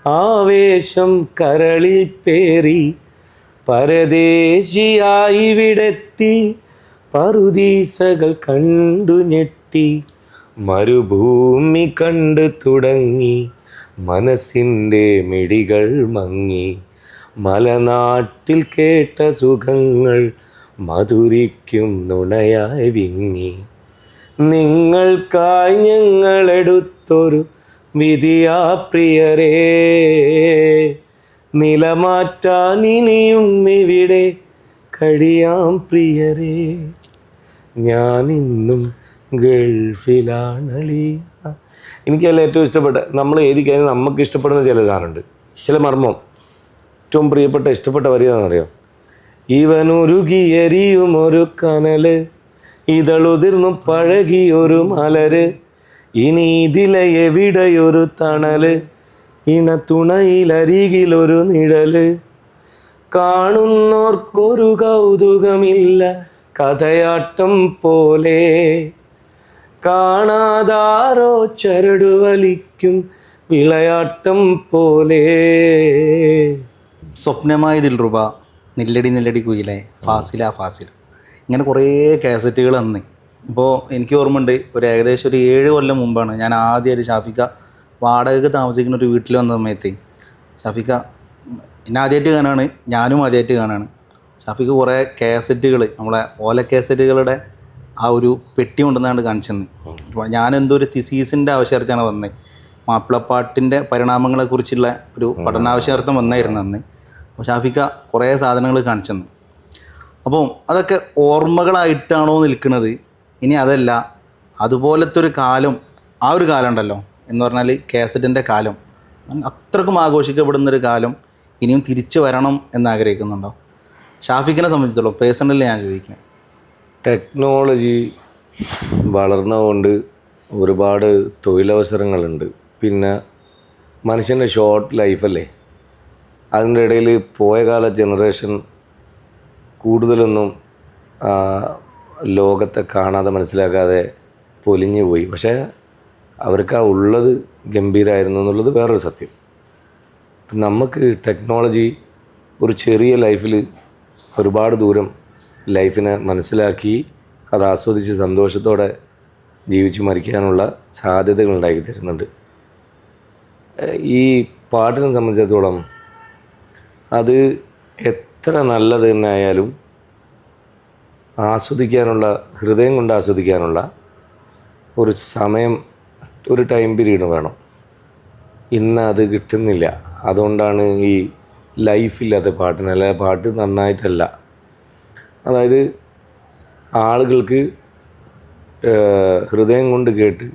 ആവേശം കരളിൽ പേറി പരദേശിയായി വിടെത്തി പറുദീസകൾ കണ്ടു ഞെട്ടി മരുഭൂമി കണ്ടു തുടങ്ങി മനസ്സിൻ്റെ മിടികൾ മങ്ങി മലനാട്ടിൽ കേട്ട സുഖങ്ങൾ മധുരിക്കും നുണയായി വിങ്ങി നിങ്ങൾക്കായി ഞങ്ങളെടുത്തൊരു വിധിയാ പ്രിയരേ നിലമാറ്റാൻ ഇനിയും ഇവിടെ കഴിയാം പ്രിയരേ ഞാനിന്നും ഗൾഫിലാണളി. എനിക്കതിൽ ഏറ്റവും ഇഷ്ടപ്പെട്ട നമ്മൾ എഴുതി കഴിഞ്ഞാൽ നമുക്ക് ഇഷ്ടപ്പെടുന്ന ചില സാധനമുണ്ട്, ചില മർമ്മം. ഏറ്റവും പ്രിയപ്പെട്ട ഇഷ്ടപ്പെട്ട വരികയെന്നറിയോ? ഇവനുരുകിയെരിയും ഒരു കനല് ഇതളുതിർന്നു പഴകിയൊരു മലര് ഇനി ഇതിലെ എവിടെയൊരു തണല് ഇണത്തുണയിലരികിലൊരു നിഴല് കാണുന്നോർക്കൊരു കൗതുകമില്ല കഥയാട്ടം പോലെ കാണാതാരോ ചരടു വലിക്കും വിളയാട്ടം പോലെ. സ്വപ്നമായ ദിൽറുബ, നില്ലടി നില്ലടി കുയിലെ, ഫാസില ഫാസിൽ, ഇങ്ങനെ കുറേ കാസറ്റുകൾ അന്ന്. ഇപ്പോൾ എനിക്ക് ഓർമ്മയുണ്ട്, ഒരു ഏകദേശം ഒരു 7 കൊല്ലം മുമ്പാണ് ഞാൻ ആദ്യമായിട്ട് ഷാഫിക്ക വാടകയ്ക്ക് താമസിക്കുന്ന ഒരു വീട്ടിൽ വന്ന സമയത്ത് ഷാഫിക്ക എന്നെ ആദ്യമായിട്ട് കാണാണ്, ഞാനും ആദ്യമായിട്ട് കാണാണ്. ഷാഫിക്ക കുറേ കാസറ്റുകൾ, നമ്മളെ ഓല കാസറ്റുകളുടെ ആ ഒരു പെട്ടി കൊണ്ടുവന്നാണ്ട് കാണിച്ചെന്ന്. അപ്പോൾ ഞാനെന്തോ ഒരു തിസീസിൻ്റെ ആവശ്യാർത്ഥമാണ് വന്നത്, മാപ്പിളപ്പാട്ടിൻ്റെ പരിണാമങ്ങളെക്കുറിച്ചുള്ള ഒരു പഠനാവശ്യാർത്ഥം വന്നായിരുന്നു അന്ന്. അപ്പോൾ ഷാഫിക്ക കുറേ സാധനങ്ങൾ കാണിച്ചെന്ന്. അപ്പോൾ അതൊക്കെ ഓർമ്മകളായിട്ടാണോ നിൽക്കുന്നത്? ഇനി അതല്ല, അതുപോലത്തെ ഒരു കാലം, ആ ഒരു കാലം ഉണ്ടല്ലോ എന്ന് പറഞ്ഞാൽ കാസറ്റിൻ്റെ കാലം, അത്രക്കും ആഘോഷിക്കപ്പെടുന്നൊരു കാലം ഇനിയും തിരിച്ചു വരണം എന്നാഗ്രഹിക്കുന്നുണ്ടോ? ഷാഫിക്കിനെ സംബന്ധിച്ചിടത്തോളം പേഴ്സണലി ഞാൻ ചോദിക്കുന്നത്. ടെക്നോളജി വളർന്നതുകൊണ്ട് ഒരുപാട് തൊഴിലവസരങ്ങളുണ്ട്. പിന്നെ മനുഷ്യൻ്റെ ഷോർട്ട് ലൈഫല്ലേ, അതിൻ്റെ ഇടയിൽ പോയ കാല ജനറേഷൻ കൂടുതലൊന്നും ലോകത്തെ കാണാതെ മനസ്സിലാക്കാതെ പൊലിഞ്ഞു പോയി. പക്ഷേ അവർക്ക് ആ ഉള്ളത് ഗംഭീരമായിരുന്നു എന്നുള്ളത് വേറൊരു സത്യം. നമുക്ക് ടെക്നോളജി ഒരു ചെറിയ ലൈഫിൽ ഒരുപാട് ദൂരം ലൈഫിനെ മനസ്സിലാക്കി അത് ആസ്വദിച്ച് സന്തോഷത്തോടെ ജീവിച്ച് മരിക്കാനുള്ള സാധ്യതകൾ ഉണ്ടാക്കി തരുന്നുണ്ട്. ഈ പാട്ടിനെ സംബന്ധിച്ചിടത്തോളം അത് എത്ര നല്ലത് തന്നെ ആയാലും ആസ്വദിക്കാനുള്ള, ഹൃദയം കൊണ്ട് ആസ്വദിക്കാനുള്ള ഒരു സമയം, ഒരു ടൈം പീരീഡ് വേണം. ഇന്ന് അത് കിട്ടുന്നില്ല. അതുകൊണ്ടാണ് ഈ ലൈഫില്ലാത്ത പാട്ടിന്. അല്ല, പാട്ട് നന്നായിട്ടല്ല, അതായത് ആളുകൾക്ക് ഹൃദയം കൊണ്ട് കേട്ട്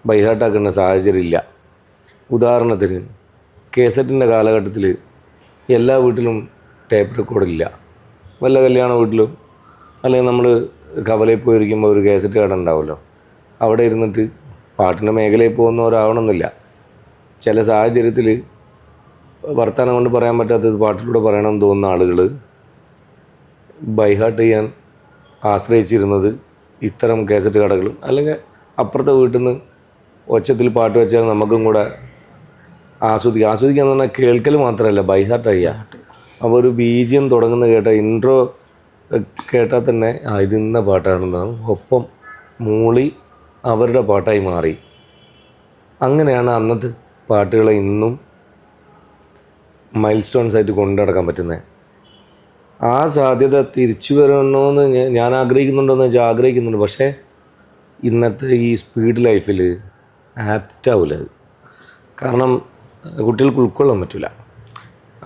ബൈഹാർട്ടാക്കുന്ന സാഹചര്യം ഇല്ല. ഉദാഹരണത്തിന് കേസറ്റിൻ്റെ കാലഘട്ടത്തിൽ എല്ലാ വീട്ടിലും ടേപ്പ് റെക്കോർഡില്ല. വല്ല കല്യാണ വീട്ടിലും അല്ലെങ്കിൽ നമ്മൾ കവലയിൽ പോയിരിക്കുമ്പോൾ ഒരു കേസറ്റ് കട ഉണ്ടാവുമല്ലോ, അവിടെ ഇരുന്നിട്ട് പാട്ടിൻ്റെ മേഖലയിൽ പോകുന്നവരാവണമെന്നില്ല. ചില സാഹചര്യത്തിൽ വർത്തമാനം കൊണ്ട് പറയാൻ പറ്റാത്തത് പാട്ടിലൂടെ പറയണമെന്ന് തോന്നുന്ന ആളുകൾ ബൈഹാർട്ട് ചെയ്യാൻ ആശ്രയിച്ചിരുന്നത് ഇത്തരം കേസറ്റ് കടകളും, അല്ലെങ്കിൽ അപ്പുറത്തെ വീട്ടിൽ നിന്ന് ഒച്ചത്തിൽ പാട്ട് വെച്ചാൽ നമുക്കും കൂടെ ആസ്വദിക്കാന്ന് പറഞ്ഞാൽ കേൾക്കൽ മാത്രമല്ല, ബൈഹാർട്ട് ചെയ്യുക. അപ്പോൾ ഒരു ബീജിയം തുടങ്ങുന്ന കേട്ട ഇൻട്രോ കേട്ടാൽ തന്നെ ഇത് ഇന്ന പാട്ടാണെന്നാണ്, ഒപ്പം മൂളി അവരുടെ പാട്ടായി മാറി. അങ്ങനെയാണ് അന്നത്തെ പാട്ടുകളെ ഇന്നും മൈൽ സ്റ്റോൺസ് ആയിട്ട് കൊണ്ടു നടക്കാൻ പറ്റുന്നത്. ആ സാധ്യത തിരിച്ചു വരണമെന്ന് ഞാൻ ആഗ്രഹിക്കുന്നുണ്ടോയെന്ന് വെച്ചാൽ ആഗ്രഹിക്കുന്നുണ്ട്. പക്ഷേ ഇന്നത്തെ ഈ സ്പീഡ് ലൈഫിൽ ആപ്റ്റാവില്ല അത്. കാരണം കുട്ടികൾക്ക് ഉൾക്കൊള്ളാൻ പറ്റില്ല.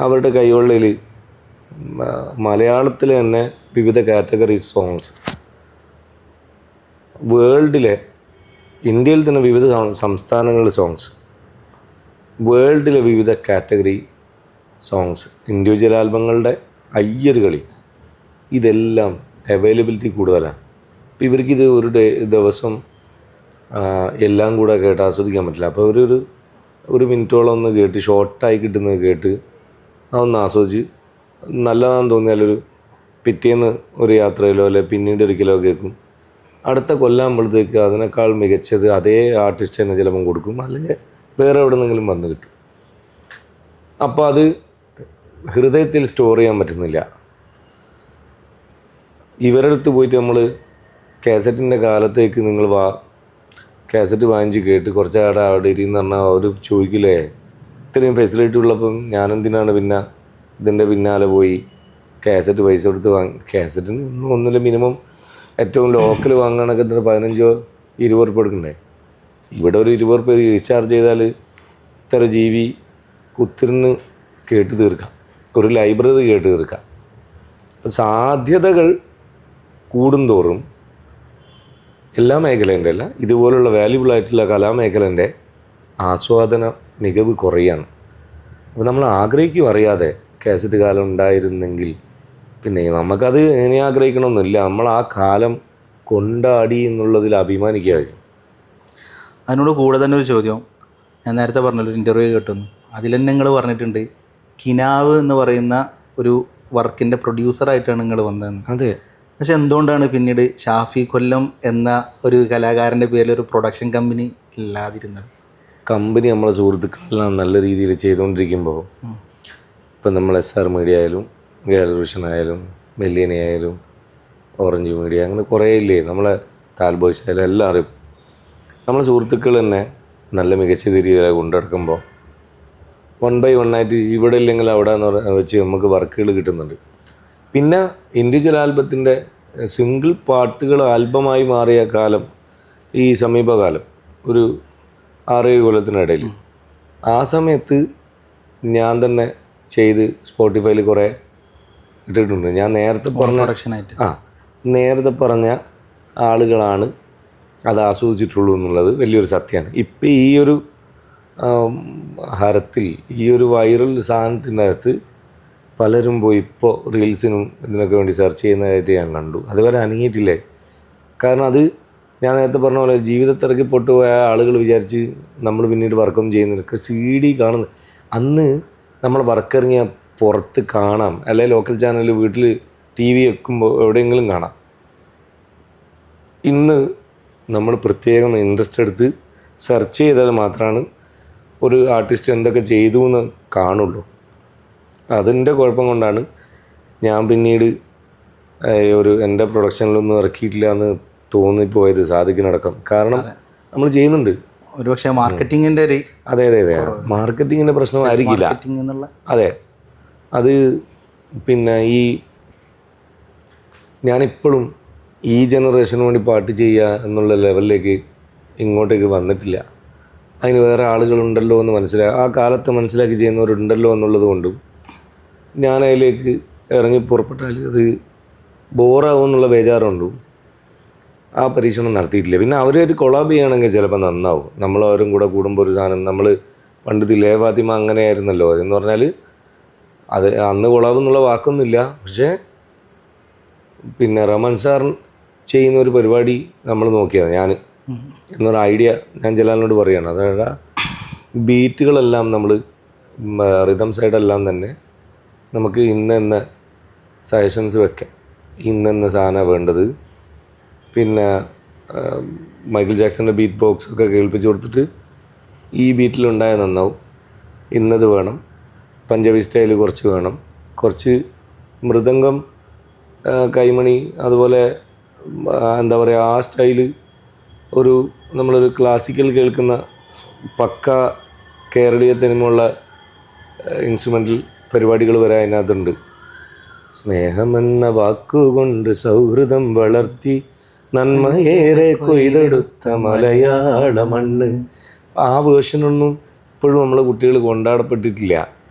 അവരുടെ കൈവെള്ളയിൽ മലയാളത്തിൽ തന്നെ വിവിധ കാറ്റഗറി സോങ്സ്, വേൾഡിലെ, ഇന്ത്യയിൽ തന്നെ വിവിധ സംസ്ഥാനങ്ങളിലെ സോങ്സ്, വേൾഡിലെ വിവിധ കാറ്റഗറി സോങ്സ്, ഇൻഡിവിജ്വൽ ആൽബങ്ങളുടെ അയ്യറുകളി, ഇതെല്ലാം അവൈലബിലിറ്റി കൂടുതലാണ്. അപ്പോൾ ഇവർക്കിത് ഒരു ദിവസം എല്ലാം കൂടെ കേട്ട് ആസ്വദിക്കാൻ പറ്റില്ല. അപ്പോൾ ഒരു മിനിറ്റോളം ഒന്ന് കേട്ട്, ഷോർട്ടായി കിട്ടുന്നത് കേട്ട് അതൊന്ന് ആസ്വദിച്ച് നല്ലതാണെന്ന് തോന്നിയാലൊരു പിറ്റേന്ന് ഒരു യാത്രയിലോ അല്ലെ പിന്നീട് ഒരിക്കലോ കേൾക്കും. അടുത്ത കൊല്ലാകുമ്പോഴത്തേക്ക് അതിനേക്കാൾ മികച്ചത് അതേ ആർട്ടിസ്റ്റ് തന്നെ ചിലപ്പം കൊടുക്കും, അല്ലെങ്കിൽ വേറെ എവിടെ നിന്നെങ്കിലും വന്ന് കിട്ടും. അപ്പോൾ അത് ഹൃദയത്തിൽ സ്റ്റോർ ചെയ്യാൻ പറ്റുന്നില്ല. ഇവരുടെ അടുത്ത് പോയിട്ട് നമ്മൾ കാസറ്റിൻ്റെ കാലത്തേക്ക് നിങ്ങൾ വാ, കാസറ്റ് വാങ്ങിച്ച് കേട്ട് കുറച്ച് അവിടെ ഇരിന്ന് പറഞ്ഞാൽ അവർ ചോദിക്കില്ലേ, ഇത്രയും ഫെസിലിറ്റി ഉള്ളപ്പം ഞാനെന്തിനാണ് പിന്നെ ഇതിൻ്റെ പിന്നാലെ പോയി കാസറ്റ് പൈസ കൊടുത്ത് കാസറ്റിന് ഒന്നുമില്ല, മിനിമം ഏറ്റവും ലോക്കൽ വാങ്ങുകയാണെങ്കിൽ തന്നെ 15-20 ഉറുപ്പ് കൊടുക്കണ്ടേ. ഇവിടെ ഒരു 20 ഉറുപ്പ് റീചാർജ് ചെയ്താൽ ഇത്ര GB കുത്തിരുന്ന് കേട്ട് തീർക്കാം, ഒരു ലൈബ്രറി കേട്ട് തീർക്കാം. അപ്പം സാധ്യതകൾ കൂടുന്തോറും എല്ലാ മേഖലേൻ്റെ അല്ല, ഇതുപോലുള്ള വാല്യുബിൾ ആയിട്ടുള്ള കലാമേഖലേൻ്റെ ആസ്വാദന മികവ് കുറയാണ്. അപ്പോൾ നമ്മൾ ആഗ്രഹിക്കും അറിയാതെ കാസറ്റ് കാലം ഉണ്ടായിരുന്നെങ്കിൽ. പിന്നെ നമുക്കത് എങ്ങനെ ആഗ്രഹിക്കണമെന്നില്ല, നമ്മൾ ആ കാലം കൊണ്ടാടി എന്നുള്ളതിൽ അഭിമാനിക്കുക. അതിനോട് കൂടെ തന്നെ ഒരു ചോദ്യം, ഞാൻ നേരത്തെ പറഞ്ഞൊരു ഇൻ്റർവ്യൂ കേട്ടുന്നു, അതിൽ തന്നെ നിങ്ങൾ പറഞ്ഞിട്ടുണ്ട് കിനാവ് എന്ന് പറയുന്ന ഒരു വർക്കിൻ്റെ പ്രൊഡ്യൂസറായിട്ടാണ് നിങ്ങൾ വന്നതെന്ന്. അതെ. പക്ഷെ എന്തുകൊണ്ടാണ് പിന്നീട് ഷാഫി കൊല്ലം എന്ന ഒരു കലാകാരൻ്റെ പേരിൽ ഒരു പ്രൊഡക്ഷൻ കമ്പനി ഇല്ലാതിരുന്നത്? കമ്പനി നമ്മളെ സുഹൃത്തുക്കളെല്ലാം നല്ല രീതിയിൽ ചെയ്തുകൊണ്ടിരിക്കുമ്പോൾ ഇപ്പം നമ്മൾ SR മീഡിയ ആയാലും ഗാലറിഷൻ ആയാലും മെല്ലിയന ആയാലും ഓറഞ്ച് മീഡിയ അങ്ങനെ കുറേ ഇല്ലേ, നമ്മളെ താൽബോയ്സ് ആയാലും എല്ലാവരും നമ്മളെ സുഹൃത്തുക്കൾ തന്നെ നല്ല മികച്ച രീതിയിലാണ് കൊണ്ടുനടക്കുമ്പോൾ 1 by 1 ആയിട്ട് ഇവിടെ ഇല്ലെങ്കിൽ അവിടെ എന്ന് വെച്ച് നമുക്ക് വർക്കുകൾ കിട്ടുന്നുണ്ട്. പിന്നെ ഇൻഡിവിജ്വൽ ആൽബത്തിൻ്റെ സിംഗിൾ പാട്ടുകൾ ആൽബമായി മാറിയ കാലം ഈ സമീപകാലം ഒരു 6-7 കൊല്ലത്തിനിടയിൽ, ആ സമയത്ത് ഞാൻ തന്നെ ചെയ്ത് സ്പോട്ടിഫൈയിൽ കുറേ ഇട്ടിട്ടുണ്ട്. ഞാൻ നേരത്തെ പറഞ്ഞ ആളുകളാണ് അത് ആസ്വദിച്ചിട്ടുള്ളൂ എന്നുള്ളത് വലിയൊരു സത്യമാണ്. ഇപ്പം ഈ ഒരു ഹരത്തിൽ ഈ ഒരു വൈറൽ സാധനത്തിൻ്റെ അകത്ത് പലരും പോയി ഇപ്പോൾ റീൽസിനും ഇതിനൊക്കെ വേണ്ടി സെർച്ച് ചെയ്യുന്നതായിട്ട് ഞാൻ കണ്ടു. അതുവരെ അനങ്ങിയിട്ടില്ലേ. കാരണം അത് ഞാൻ നേരത്തെ പറഞ്ഞ പോലെ ജീവിതത്തിറക്കി പൊട്ടുപോയ ആളുകൾ വിചാരിച്ച് നമ്മൾ പിന്നീട് വർക്കൊന്നും ചെയ്യുന്നില്ല. CD കാണുന്നത് അന്ന് നമ്മൾ വർക്കിറങ്ങിയ പുറത്ത് കാണാം, അല്ലെങ്കിൽ ലോക്കൽ ചാനലിൽ വീട്ടിൽ TV വെക്കുമ്പോൾ എവിടെയെങ്കിലും കാണാം. ഇന്ന് നമ്മൾ പ്രത്യേകം ഇൻട്രസ്റ്റ് എടുത്ത് സെർച്ച് ചെയ്താൽ മാത്രമാണ് ഒരു ആർട്ടിസ്റ്റ് എന്തൊക്കെ ചെയ്തു എന്ന് കാണുള്ളൂ. അതിൻ്റെ കുഴപ്പം കൊണ്ടാണ് ഞാൻ പിന്നീട് എൻ്റെ പ്രൊഡക്ഷനിലൊന്നും ഇറക്കിയിട്ടില്ല എന്ന് തോന്നിപ്പോയത് സാധിക്കുന്നടക്കം. കാരണം നമ്മൾ ചെയ്യുന്നുണ്ട്. ഒരുപക്ഷെ മാർക്കറ്റിങ്ങിൻ്റെ ഒരു അതെ മാർക്കറ്റിങ്ങിൻ്റെ പ്രശ്നമായിരിക്കില്ല. അതെ, അത് പിന്നെ ഞാനിപ്പോഴും ഈ ജനറേഷന് വേണ്ടി പാട്ട് ചെയ്യുക എന്നുള്ള ലെവലിലേക്ക് ഇങ്ങോട്ടേക്ക് വന്നിട്ടില്ല. അതിന് വേറെ ആളുകളുണ്ടല്ലോ എന്ന് ആ കാലത്ത് മനസ്സിലാക്കി ചെയ്യുന്നവരുണ്ടല്ലോ എന്നുള്ളത് കൊണ്ടും ഞാൻ അതിലേക്ക് ഇറങ്ങി പുറപ്പെട്ടാൽ അത് ബോറാവും എന്നുള്ള ബേജാറുണ്ടും ആ പരീക്ഷണം നടത്തിയിട്ടില്ല. പിന്നെ അവരായിട്ട് കൊളാബ് ചെയ്യുകയാണെങ്കിൽ ചിലപ്പോൾ നന്നാവും. നമ്മളവരും കൂടെ കൂടുമ്പോൾ ഒരു സാധനം നമ്മൾ പണ്ട് ദിലേ ഫാത്തിമ അങ്ങനെയായിരുന്നല്ലോ എന്ന് പറഞ്ഞാൽ അത് അന്ന് കൊളാബ് എന്നുള്ള വാക്കൊന്നുമില്ല. പക്ഷേ പിന്നെ റഹ്മാൻ സാർ ചെയ്യുന്ന ഒരു പരിപാടി നമ്മൾ നോക്കിയതാണ് ഞാൻ എന്നൊരു ഐഡിയ ഞാൻ ജലാലിനോട് പറയുകയാണ്. അതായത് ബീറ്റുകളെല്ലാം നമ്മൾ റിതം സൈഡെല്ലാം തന്നെ നമുക്ക് ഇന്ന സജഷൻസ് വെക്കാം, ഇന്ന സാധനമാണ് വേണ്ടത്. പിന്നെ മൈക്കിൾ ജാക്സൻ്റെ ബീറ്റ് ബോക്സ് ഒക്കെ കേൾപ്പിച്ച് കൊടുത്തിട്ട് ഈ ബീറ്റിലുണ്ടായ നന്നാവും, ഇന്നത് വേണം, പഞ്ചാബി സ്റ്റൈൽ കുറച്ച് വേണം, കുറച്ച് മൃദംഗം കൈമണി അതുപോലെ എന്താ പറയുക ആ സ്റ്റൈല് ഒരു നമ്മളൊരു ക്ലാസിക്കൽ കേൾക്കുന്ന പക്ക കേരളീയ തനിമയുള്ള ഇൻസ്ട്രുമെൻ്റൽ പരിപാടികൾ വരെ അതിനകത്തുണ്ട്. സ്നേഹമെന്ന വാക്കുകൊണ്ട് സൗഹൃദം വളർത്തി നന്മയേറെ കൊയ്തെടുത്ത മലയാള മണ്ണ്. ആ വേർഷനൊന്നും ഇപ്പോഴും നമ്മളെ കുട്ടികൾ കൊണ്ടാടപ്പെട്ടിട്ടില്ല.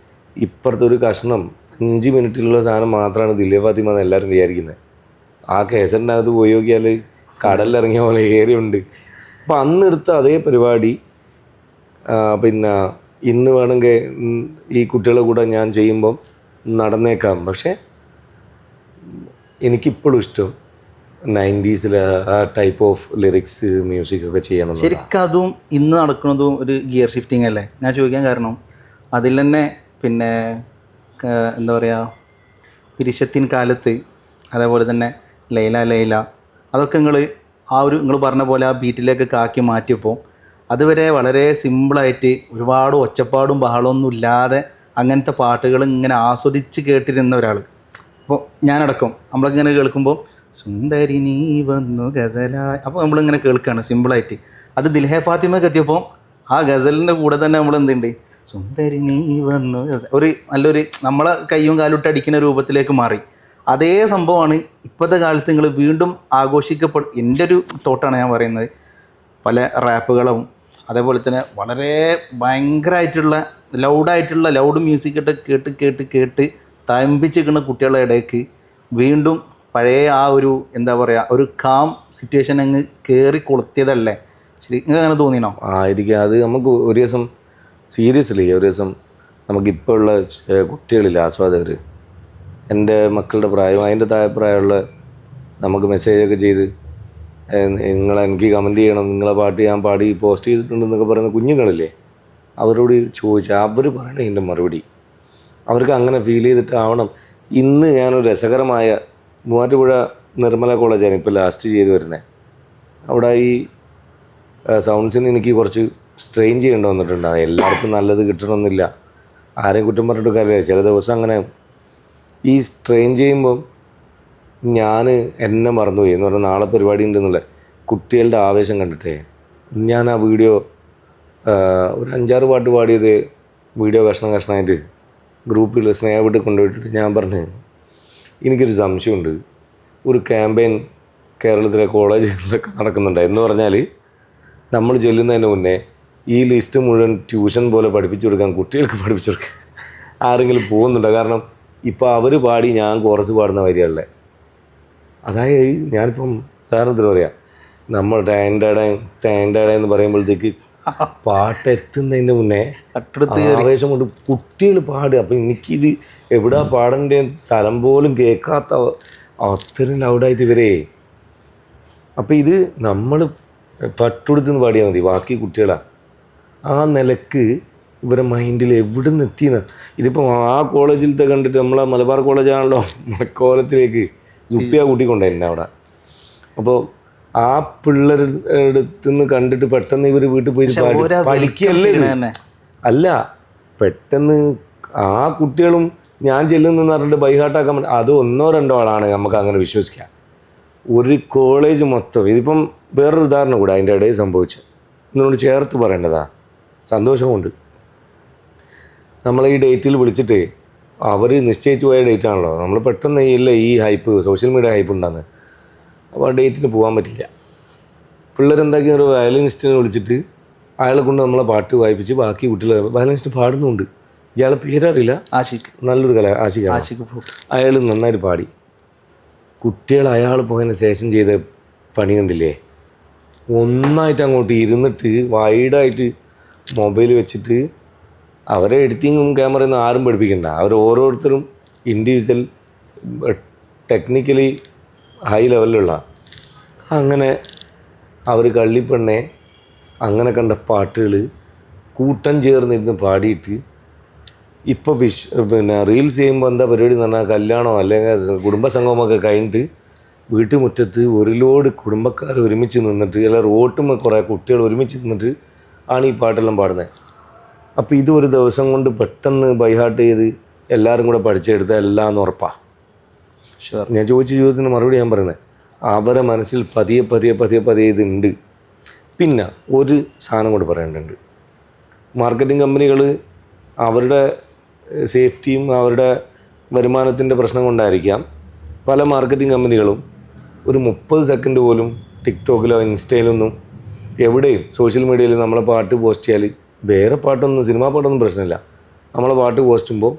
ഇപ്പുറത്തെ ഒരു കഷ്ണം 5 മിനിറ്റിലുള്ള സാധനം മാത്രമാണ് ദിലേ ഫാത്തിമ എന്ന് എല്ലാവരും വിചാരിക്കുന്നത്. ആ കേസറ്റിനകത്ത് പോയി നോക്കിയാൽ കടലിലിറങ്ങിയ പോലെ ഏരിയുണ്ട്. അപ്പം അന്നെടുത്ത അതേ പരിപാടി പിന്നെ ഇന്ന് വേണമെങ്കിൽ ഈ കുട്ടികളുടെ കൂടെ ഞാൻ ചെയ്യുമ്പം നടന്നേക്കാം. പക്ഷേ എനിക്കിപ്പോഴും ഇഷ്ടം 90s ആ ടൈപ്പ് ഓഫ് ലിറിക്സ് മ്യൂസിക്കൊക്കെ ചെയ്യണം. ശരിക്കും അതും ഇന്ന് നടക്കുന്നതും ഒരു ഗിയർ ഷിഫ്റ്റിംഗ് അല്ലേ? ഞാൻ ചോദിക്കാൻ കാരണം അതിൽ തന്നെ പിന്നെ എന്താ പറയുക തിരിശത്തിൻ കാലത്ത് അതേപോലെ തന്നെ ലൈല അതൊക്കെ നിങ്ങൾ പറഞ്ഞ പോലെ ആ ബീറ്റിലേക്ക് ആക്കി മാറ്റിയപ്പോൾ അതുവരെ വളരെ സിമ്പിളായിട്ട് ഒരുപാട് ഒച്ചപ്പാടും ബഹളമൊന്നും ഇല്ലാതെ അങ്ങനത്തെ പാട്ടുകൾ ഇങ്ങനെ ആസ്വദിച്ച് കേട്ടിരുന്ന ഒരാൾ. അപ്പോൾ ഞാനടക്കം നമ്മളിങ്ങനെ കേൾക്കുമ്പോൾ സുന്ദരി നീ വന്നു ഗസലായി, അപ്പോൾ നമ്മളിങ്ങനെ കേൾക്കുകയാണ് സിമ്പിളായിട്ട്. അത് ദിൽഹെ ഫാത്തിമയ്ക്ക് എത്തിയപ്പോൾ ആ ഗസലിൻ്റെ കൂടെ തന്നെ നമ്മൾ എന്തുണ്ട്, സുന്ദരി നീ വന്നു ഒരു നല്ലൊരു നമ്മളെ കയ്യും കാലിട്ട് അടിക്കുന്ന രൂപത്തിലേക്ക് മാറി. അതേ സംഭവമാണ് ഇപ്പോഴത്തെ കാലത്ത് നിങ്ങൾ വീണ്ടും എൻ്റെ ഒരു തോട്ടാണ് ഞാൻ പറയുന്നത്. പല റാപ്പുകളും അതേപോലെ തന്നെ വളരെ ഭയങ്കരമായിട്ടുള്ള ലൗഡ് മ്യൂസിക് ഇട്ട് കേട്ട് തമ്പിച്ചിരിക്കുന്ന കുട്ടികളുടെ ഇടയ്ക്ക് വീണ്ടും പഴയ ആ ഒരു എന്താ പറയുക ഒരു കാം സിറ്റുവേഷൻ അങ്ങ് കയറി കൊളുത്തിയതല്ലേ? ശരി, നിങ്ങൾക്ക് അങ്ങനെ തോന്നിയോ? ആയിരിക്കും. അത് നമുക്ക് ഒരു ദിവസം സീരിയസ്ലി ഒരു ദിവസം നമുക്കിപ്പോൾ ഉള്ള കുട്ടികളില്ല ആസ്വാദകർ, എൻ്റെ മക്കളുടെ പ്രായം അതിൻ്റെ താഴെ പ്രായമുള്ള നമുക്ക് മെസ്സേജൊക്കെ ചെയ്ത് എനിക്ക് കമൻറ്റ് ചെയ്യണം, നിങ്ങളെ പാട്ട് ഞാൻ പാടി പോസ്റ്റ് ചെയ്തിട്ടുണ്ടെന്നൊക്കെ പറയുന്ന കുഞ്ഞുങ്ങളില്ലേ, അവരോട് ചോദിച്ചാൽ അവർ പറയണ എൻ്റെ മറുപടി അവർക്ക് അങ്ങനെ ഫീൽ ചെയ്തിട്ടാവണം. ഇന്ന് ഞാനൊരു രസകരമായ മൂവാറ്റുപുഴ നിർമ്മല കോളേജാണ് ഇപ്പോൾ ലാസ്റ്റ് ചെയ്ത് വരുന്നത്. അവിടെ ഈ സൗണ്ട്സിന് എനിക്ക് കുറച്ച് സ്ട്രെയിൻ ചെയ്യേണ്ടി വന്നിട്ടുണ്ടാകും. എല്ലാവർക്കും നല്ലത് കിട്ടണമെന്നില്ല, ആരെയും കുറ്റം പറഞ്ഞിട്ട് കാര്യമില്ല. ചില ദിവസം അങ്ങനെ ഈ സ്ട്രെയിൻ ചെയ്യുമ്പം ഞാൻ എന്നെ മറന്നുപോയി എന്ന് പറഞ്ഞാൽ നാളെ പരിപാടി ഉണ്ടെന്നുള്ള കുട്ടികളുടെ ആവേശം കണ്ടിട്ടേ ഞാൻ ആ വീഡിയോ ഒരു 5-6 പാട്ട് പാടിയത് വീഡിയോ കഷ്ണമായിട്ട് ഗ്രൂപ്പിൽ സ്നേഹപ്പെട്ട് കൊണ്ടുപോയിട്ടിട്ട് ഞാൻ പറഞ്ഞു, എനിക്കൊരു സംശയമുണ്ട്, ഒരു ക്യാമ്പയിൻ കേരളത്തിലെ കോളേജുകളിലൊക്കെ നടക്കുന്നുണ്ട് എന്ന് പറഞ്ഞാൽ നമ്മൾ ചെല്ലുന്നതിന് മുന്നേ ഈ ലിസ്റ്റ് മുഴുവൻ ട്യൂഷൻ പോലെ പഠിപ്പിച്ചു കൊടുക്കാൻ കുട്ടികൾക്ക് പഠിപ്പിച്ചു കൊടുക്കാൻ ആരെങ്കിലും പോകുന്നുണ്ടോ? കാരണം ഇപ്പോൾ അവർ പാടി ഞാൻ കോറസ് പാടുന്ന വരികളെ. അതായത് ഞാനിപ്പം ഉദാഹരണത്തിന് പറയാം, നമ്മൾ ടാൻഡാഡ എന്ന് പറയുമ്പോഴത്തേക്ക് പാട്ടെത്തുന്നതിൻ്റെ മുന്നേ ആവേശം കൊണ്ട് കുട്ടികൾ പാടുക. അപ്പം എനിക്കിത് എവിടാ പാടേണ്ട സ്ഥലം പോലും കേൾക്കാത്ത അത്രയും ലൗഡായിട്ട് ഇവരെ. അപ്പം ഇത് നമ്മൾ പട്ടുകൊടുത്തുനിന്ന് പാടിയാൽ മതി, ബാക്കി കുട്ടികളാണ് ആ നിലക്ക് ഇവരെ മൈൻഡിൽ എവിടെ നിന്ന് എത്തിയെന്ന്. ഇതിപ്പോൾ ആ കോളേജിലത്തെ കണ്ടിട്ട് നമ്മളെ മലബാർ കോളേജാണല്ലോ മലക്കോലത്തിലേക്ക് ജുപ്പിയ കൂട്ടിക്കൊണ്ടേ എന്നെ അവിടെ. അപ്പോൾ ആ പിള്ളേരുടെ അടുത്തുനിന്ന് കണ്ടിട്ട് പെട്ടെന്ന് ഇവർ വീട്ടിൽ പോയി പഠിക്കുകയല്ലേ അല്ല, പെട്ടെന്ന് ആ കുട്ടികളും ഞാൻ ചെല്ലുന്നെന്ന് പറഞ്ഞിട്ട് ബൈഹാട്ടാക്കാൻ പറ്റും. അത് 1-2 ആളാണ് നമുക്ക് അങ്ങനെ വിശ്വസിക്കാം. ഒരു കോളേജ് മൊത്തം ഇതിപ്പം വേറൊരു ഉദാഹരണം കൂടെ അതിൻ്റെ ഇടയിൽ സംഭവിച്ചത് എന്നോട് ചേർത്ത് പറയേണ്ടതാ. സന്തോഷമുണ്ട്, നമ്മളെ ഈ ഡേറ്റിൽ വിളിച്ചിട്ട് അവർ നിശ്ചയിച്ച് പോയ ഡേറ്റാണല്ലോ, നമ്മൾ പെട്ടെന്ന് ഈ ഹൈപ്പ് സോഷ്യൽ മീഡിയ ഹൈപ്പ് ഉണ്ടാകുന്നത്. അപ്പോൾ ആ ഡേറ്റിന് പോകാൻ പറ്റില്ല. പിള്ളേരെന്താക്കിയ ഒരു വയലിനിസ്റ്റിനെ വിളിച്ചിട്ട് അയാളെ കൊണ്ട് നമ്മളെ പാട്ട് വായിപ്പിച്ച് ബാക്കി കുട്ടികൾ വയലിനിസ്റ്റ് പാടുന്നുണ്ട്. ഇയാളെ പേരറിയില്ല, ആഷിഖ്, നല്ലൊരു ആഷിഖ് അയാൾ നന്നായിട്ട് പാടി. കുട്ടികൾ അയാൾ പോയതിന് ശേഷം ചെയ്ത പണി കണ്ടില്ലേ, ഒന്നായിട്ട് അങ്ങോട്ട് ഇരുന്നിട്ട് വൈഡായിട്ട് മൊബൈൽ വെച്ചിട്ട് അവരെ എഡിറ്റിങ്ങും ക്യാമറയൊന്നും ആരും പഠിപ്പിക്കണ്ട, അവർ ഓരോരുത്തരും ഇൻഡിവിജ്വൽ ടെക്നിക്കലി ഹൈ ലെവലിലുള്ള അങ്ങനെ അവർ കള്ളിപ്പെണ്ണെ അങ്ങനെ കണ്ട പാട്ടുകൾ കൂട്ടം ചേർന്നിരുന്ന് പാടിയിട്ട് ഇപ്പോൾ പിന്നെ റീൽസ് ചെയ്യുമ്പോൾ എന്താ പരിപാടി എന്ന് പറഞ്ഞാൽ കല്യാണമോ അല്ലെങ്കിൽ കുടുംബസംഗമൊക്കെ കഴിഞ്ഞിട്ട് വീട്ടുമുറ്റത്ത് ഒരു ലോഡ് കുടുംബക്കാർ ഒരുമിച്ച് നിന്നിട്ട് അല്ലെങ്കിൽ റോട്ടുമ്പോൾ കുറേ കുട്ടികൾ ഒരുമിച്ച് നിന്നിട്ട് ആണ് ഈ പാട്ടെല്ലാം പാടുന്നത്. അപ്പോൾ ഇത് ഒരു ദിവസം കൊണ്ട് പെട്ടെന്ന് ബൈഹാർട്ട് ചെയ്ത് എല്ലാവരും കൂടെ പഠിച്ചെടുത്താൽ എല്ലാം എന്ന് ഉറപ്പാണ്. ഞാൻ ചോദിച്ച ചോദ്യത്തിന് മറുപടി ഞാൻ പറയുന്നത് അവരെ മനസ്സിൽ പതിയെ ഇതുണ്ട്. പിന്നെ ഒരു സാധനം കൂടെ പറയേണ്ടതുണ്ട്. മാർക്കറ്റിംഗ് കമ്പനികൾ അവരുടെ സേഫ്റ്റിയും അവരുടെ വരുമാനത്തിൻ്റെ പ്രശ്നം കൊണ്ടായിരിക്കാം പല മാർക്കറ്റിംഗ് കമ്പനികളും ഒരു 30 സെക്കൻഡ് പോലും ടിക്ടോക്കിലോ ഇൻസ്റ്റയിലൊന്നും എവിടെയും സോഷ്യൽ മീഡിയയിൽ നമ്മളെ പാട്ട് പോസ്റ്റ് ചെയ്താൽ വേറെ പാട്ടൊന്നും സിനിമാ പാട്ടൊന്നും പ്രശ്നമില്ല, നമ്മളെ പാട്ട് പോസ്റ്റ് ചെയ്യുമ്പോൾ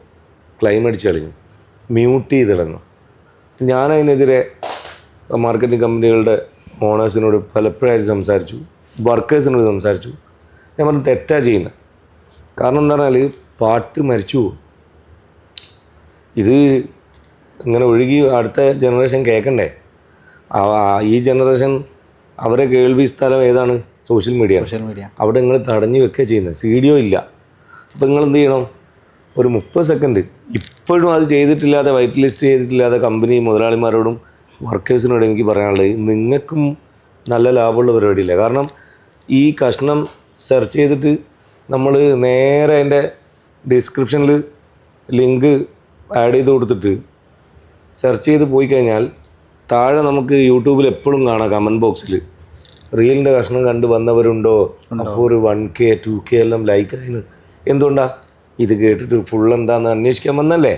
ക്ലൈം അടിച്ച് കളഞ്ഞു, മ്യൂട്ട് ചെയ്ത് കളഞ്ഞു. ഞാനതിനെതിരെ മാർക്കറ്റിംഗ് കമ്പനികളുടെ ഓണേഴ്സിനോട് പലപ്പോഴായിട്ട് സംസാരിച്ചു, വർക്കേഴ്സിനോട് സംസാരിച്ചു. ഞാൻ പറഞ്ഞു തെറ്റാ ചെയ്യുന്നത്. കാരണം എന്താ പറഞ്ഞാൽ പാട്ട് മരിച്ചു പോകും. ഇത് ഇങ്ങനെ ഒഴുകി അടുത്ത ജനറേഷൻ കേൾക്കണ്ടേ. ഈ ജനറേഷൻ അവരെ കേൾവി സ്ഥലം ഏതാണ്? Social media. അവിടെ നിങ്ങൾ തടഞ്ഞു വെക്കുക ചെയ്യുന്നത്. സീഡിയോ ഇല്ല. അപ്പോൾ നിങ്ങൾ എന്ത് ചെയ്യണം? ഒരു 30 സെക്കൻഡ് ഇപ്പോഴും അത് ചെയ്തിട്ടില്ലാതെ വൈറ്റ് ലിസ്റ്റ് ചെയ്തിട്ടില്ലാതെ കമ്പനി മുതലാളിമാരോടും വർക്കേഴ്സിനോടും എനിക്ക് പറയാനുള്ളത്, നിങ്ങൾക്കും നല്ല ലാഭമുള്ള പരിപാടിയില്ല. കാരണം ഈ കഷ്ണം സെർച്ച് ചെയ്തിട്ട് നമ്മൾ നേരെ അതിൻ്റെ ഡിസ്ക്രിപ്ഷനിൽ ലിങ്ക് ആഡ് ചെയ്ത് കൊടുത്തിട്ട് സെർച്ച് ചെയ്ത് പോയി കഴിഞ്ഞാൽ താഴെ നമുക്ക് യൂട്യൂബിൽ എപ്പോഴും കാണാം കമൻറ്റ് ബോക്സിൽ റീലിൻ്റെ കഷ്ണം കണ്ട് വന്നവരുണ്ടോ, അപ്പോൾ ഒരു 1K 2K എല്ലാം ലൈക്കായിരുന്നു. എന്തുകൊണ്ടാണ്? ഇത് കേട്ടിട്ട് ഫുൾ എന്താണെന്ന് അന്വേഷിക്കാൻ വന്നല്ലേ?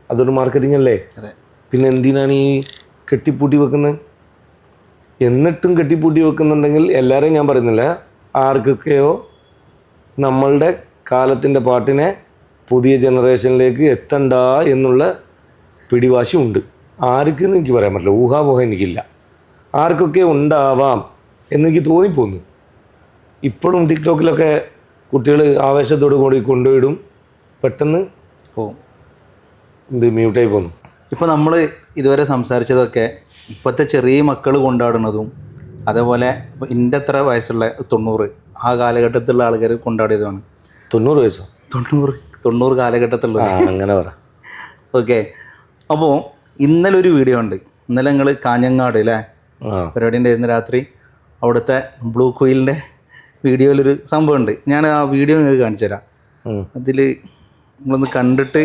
അതൊരു മാർക്കറ്റിംഗ് അല്ലേ? പിന്നെ എന്തിനാണ് ഈ കെട്ടിപ്പൂട്ടി വെക്കുന്നത്? എന്നിട്ടും കെട്ടിപ്പൂട്ടി വെക്കുന്നുണ്ടെങ്കിൽ എല്ലാവരെയും ഞാൻ പറയുന്നില്ല, ആർക്കൊക്കെയോ നമ്മളുടെ കാലത്തിൻ്റെ പാട്ടിനെ പുതിയ ജനറേഷനിലേക്ക് എത്തണ്ട എന്നുള്ള പിടിവാശി ഉണ്ട്. ആർക്കെന്ന് എനിക്ക് പറയാൻ പറ്റില്ല, ഊഹാപോഹം എനിക്കില്ല. ആർക്കൊക്കെ ഉണ്ടാവാം എന്നെനിക്ക് തോന്നിപ്പോന്നു. ഇപ്പോഴും ടിക്ടോക്കിലൊക്കെ കുട്ടികൾ ആവേശത്തോടു കൂടി കൊണ്ടുപോയിടും, പെട്ടെന്ന് പോവും, ഇത് മ്യൂട്ടായി പോന്നു. ഇപ്പോൾ നമ്മൾ ഇതുവരെ സംസാരിച്ചതൊക്കെ ഇപ്പോഴത്തെ ചെറിയ മക്കൾ കൊണ്ടാടുന്നതും അതേപോലെ എൻ്റെ അത്ര വയസ്സുള്ള 90 ആ കാലഘട്ടത്തിലുള്ള ആൾക്കാർ കൊണ്ടാടിയതാണ്. 90 വയസ്സോ? 90 കാലഘട്ടത്തിലുള്ള, അങ്ങനെ പറ. ഓക്കെ. അപ്പോൾ ഇന്നലെ ഒരു വീഡിയോ ഉണ്ട്. ഇന്നലെ ഞങ്ങൾ കാഞ്ഞങ്ങാട് അല്ലേ പരിപാടി ഉണ്ടായിരുന്ന രാത്രി, അവിടുത്തെ ബ്ലൂ കോയിലിൻ്റെ വീഡിയോയിലൊരു സംഭവമുണ്ട്. ഞാൻ ആ വീഡിയോ നിങ്ങൾക്ക് കാണിച്ചു തരാം. അതിൽ നമ്മളൊന്ന് കണ്ടിട്ട്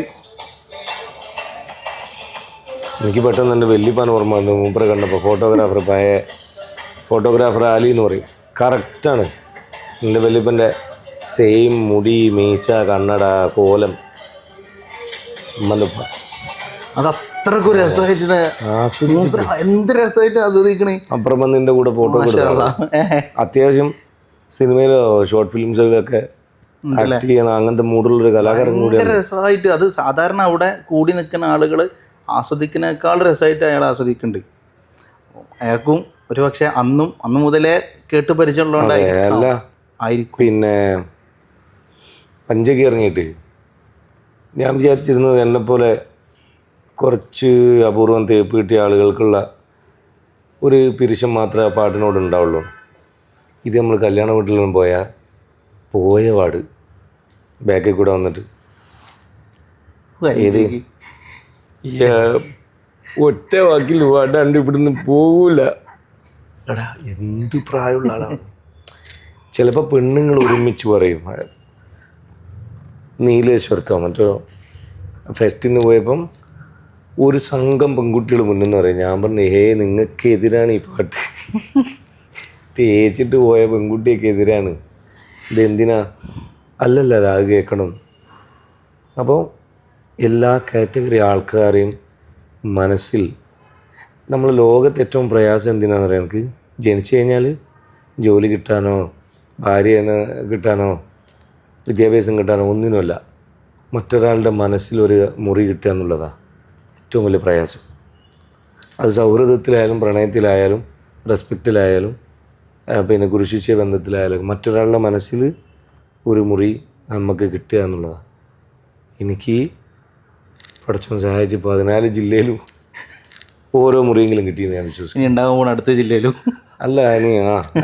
എനിക്ക് പെട്ടെന്ന് എൻ്റെ വല്യപ്പാൻ ഓർമ്മ വന്നു. മൂപ്പരെ കണ്ടപ്പോൾ ഫോട്ടോഗ്രാഫർ, പഴയ ഫോട്ടോഗ്രാഫർ ആലി എന്ന് പറയും. കറക്റ്റാണ് എൻ്റെ വല്യപ്പൻ്റെ സെയിം മുടി, മീശ, കണ്ണട, കോലം. ഉമ്മൻ്റെപ്പ അത് അത്രക്കും രസമായിട്ട് എന്ത് രസമായിട്ട് ആസ്വദിക്കണേ. അപ്പുറം വന്നിൻ്റെ കൂടെ ഫോട്ടോ അത്യാവശ്യം സിനിമയിലോ ഷോർട്ട് ഫിലിംസിലൊക്കെ ആക്ട് ചെയ്യണം, അങ്ങനത്തെ മൂടുള്ളൊരു കലാകാരൻ കൂടി. രസമായിട്ട് അത് സാധാരണ അവിടെ കൂടി നിൽക്കുന്ന ആളുകൾ ആസ്വദിക്കുന്നതിനേക്കാൾ രസമായിട്ട് അയാൾ ആസ്വദിക്കുന്നുണ്ട്. അയാൾക്കും ഒരു പക്ഷേ അന്ന് മുതലേ കേട്ട് പരിചയമുള്ളതുകൊണ്ടായിരിക്കും. പിന്നെ പഞ്ചകി ഇറങ്ങിയിട്ട് ഞാൻ വിചാരിച്ചിരുന്നത് എന്നെപ്പോലെ കുറച്ച് അപൂർവം തേപ്പ് കിട്ടിയ ആളുകൾക്കുള്ള ഒരു പിരിശം മാത്രമേ ആ പാട്ടിനോട് ഉണ്ടാവുള്ളൂ. ഇത് നമ്മൾ കല്യാണ വീട്ടിലൊന്നും പോയ പാട് ബാക്കിൽ കൂടെ വന്നിട്ട് ഏത് ഒറ്റ വാക്കിൽ പാടാണ്ട് ഇവിടുന്ന് പോവില്ല. എടാ എന്ത് പ്രായമുള്ള ആളാണ്. ചിലപ്പോൾ പെണ്ണുങ്ങൾ ഒരുമിച്ച് പറയും. നീലേശ്വരത്തോ മറ്റോ ഫെസ്റ്റിന് പോയപ്പം ഒരു സംഘം പെൺകുട്ടികൾ മുന്നെന്ന് പറയും. ഞാൻ പറഞ്ഞു, നിങ്ങൾക്ക് എതിരാണ് ഈ പാട്ട്, തേച്ചിട്ട് പോയ പെൺകുട്ടിയൊക്കെ എതിരാണ്, ഇതെന്തിനാ? അല്ലല്ല, അത് കേൾക്കണം. അപ്പോൾ എല്ലാ കാറ്റഗറി ആൾക്കാരെയും മനസ്സിൽ നമ്മൾ ലോകത്ത് ഏറ്റവും പ്രയാസം എന്തിനാണെന്ന് പറയാം. എനിക്ക് ജനിച്ചു കഴിഞ്ഞാൽ ജോലി കിട്ടാനോ ഭാര്യനെ കിട്ടാനോ വിദ്യാഭ്യാസം കിട്ടാനോ ഒന്നിനുമല്ല, മറ്റൊരാളുടെ മനസ്സിലൊരു മുറി കിട്ടുക എന്നുള്ളതാണ് ഏറ്റവും വലിയ പ്രയാസം. അത് സൗഹൃദത്തിലായാലും പ്രണയത്തിലായാലും റെസ്പെക്റ്റിലായാലും പിന്നെ ഗുരുശിഷ്യ ബന്ധത്തിലായാലും മറ്റൊരാളുടെ മനസ്സിൽ ഒരു മുറി നമുക്ക് കിട്ടുക എന്നുള്ളതാണ്. എനിക്ക് പഠിച്ചോൻ സഹായിച്ച് 14 ജില്ലയിലും ഓരോ മുറിയെങ്കിലും കിട്ടിയെന്ന് ഞാൻ വിശ്വസിക്കുന്നു. ഇനി ഉണ്ടാകുമ്പോൾ അടുത്ത ജില്ലയിലും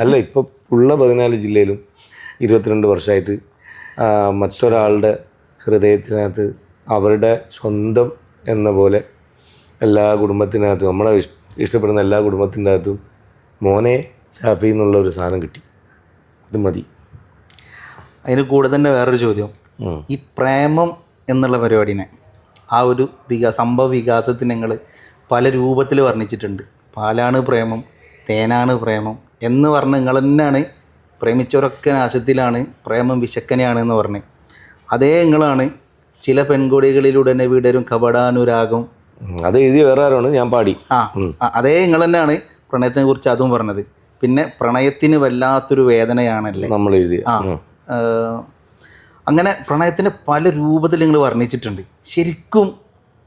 അല്ല ഇപ്പോൾ ഉള്ള 14 ജില്ലയിലും 22 വർഷമായിട്ട് മറ്റൊരാളുടെ ഹൃദയത്തിനകത്ത് അവരുടെ സ്വന്തം എന്ന പോലെ എല്ലാ കുടുംബത്തിനകത്തും നമ്മളെ ഇഷ്ടപ്പെടുന്ന എല്ലാ കുടുംബത്തിൻ്റെ അകത്തും മോനെ ഷാഫി എന്നുള്ള ഒരു സാധനം കിട്ടി. അത് മതി. അതിന് കൂടെ തന്നെ വേറൊരു ചോദ്യം, ഈ പ്രേമം എന്നുള്ള പരിപാടിനെ ആ ഒരു സംഭവ വികാസത്തിന് ഞങ്ങൾ പല രൂപത്തിൽ വർണ്ണിച്ചിട്ടുണ്ട്. പാലാണ് പ്രേമം, തേനാണ് പ്രേമം എന്ന് പറഞ്ഞ് നിങ്ങൾ തന്നെയാണ് പ്രേമിച്ചവരൊക്കെ നാശത്തിലാണ്, പ്രേമം വിശക്കനെയാണെന്ന് പറഞ്ഞ് അതേ നിങ്ങളാണ് ചില പെൺകൊടികളിലൂടെ തന്നെ വിടരും കപടാനുരാഗം അത് എഴുതി വേറെ ആരാണ്, ഞാൻ പാടി. അതേ നിങ്ങൾ തന്നെയാണ് പ്രണയത്തിനെ കുറിച്ച് അതും പറഞ്ഞത്. പിന്നെ പ്രണയത്തിന് വല്ലാത്തൊരു വേദനയാണല്ലേ നമ്മൾ എഴുതി. അങ്ങനെ പ്രണയത്തിൻ്റെ പല രൂപത്തിൽ നിങ്ങൾ വർണ്ണിച്ചിട്ടുണ്ട്. ശരിക്കും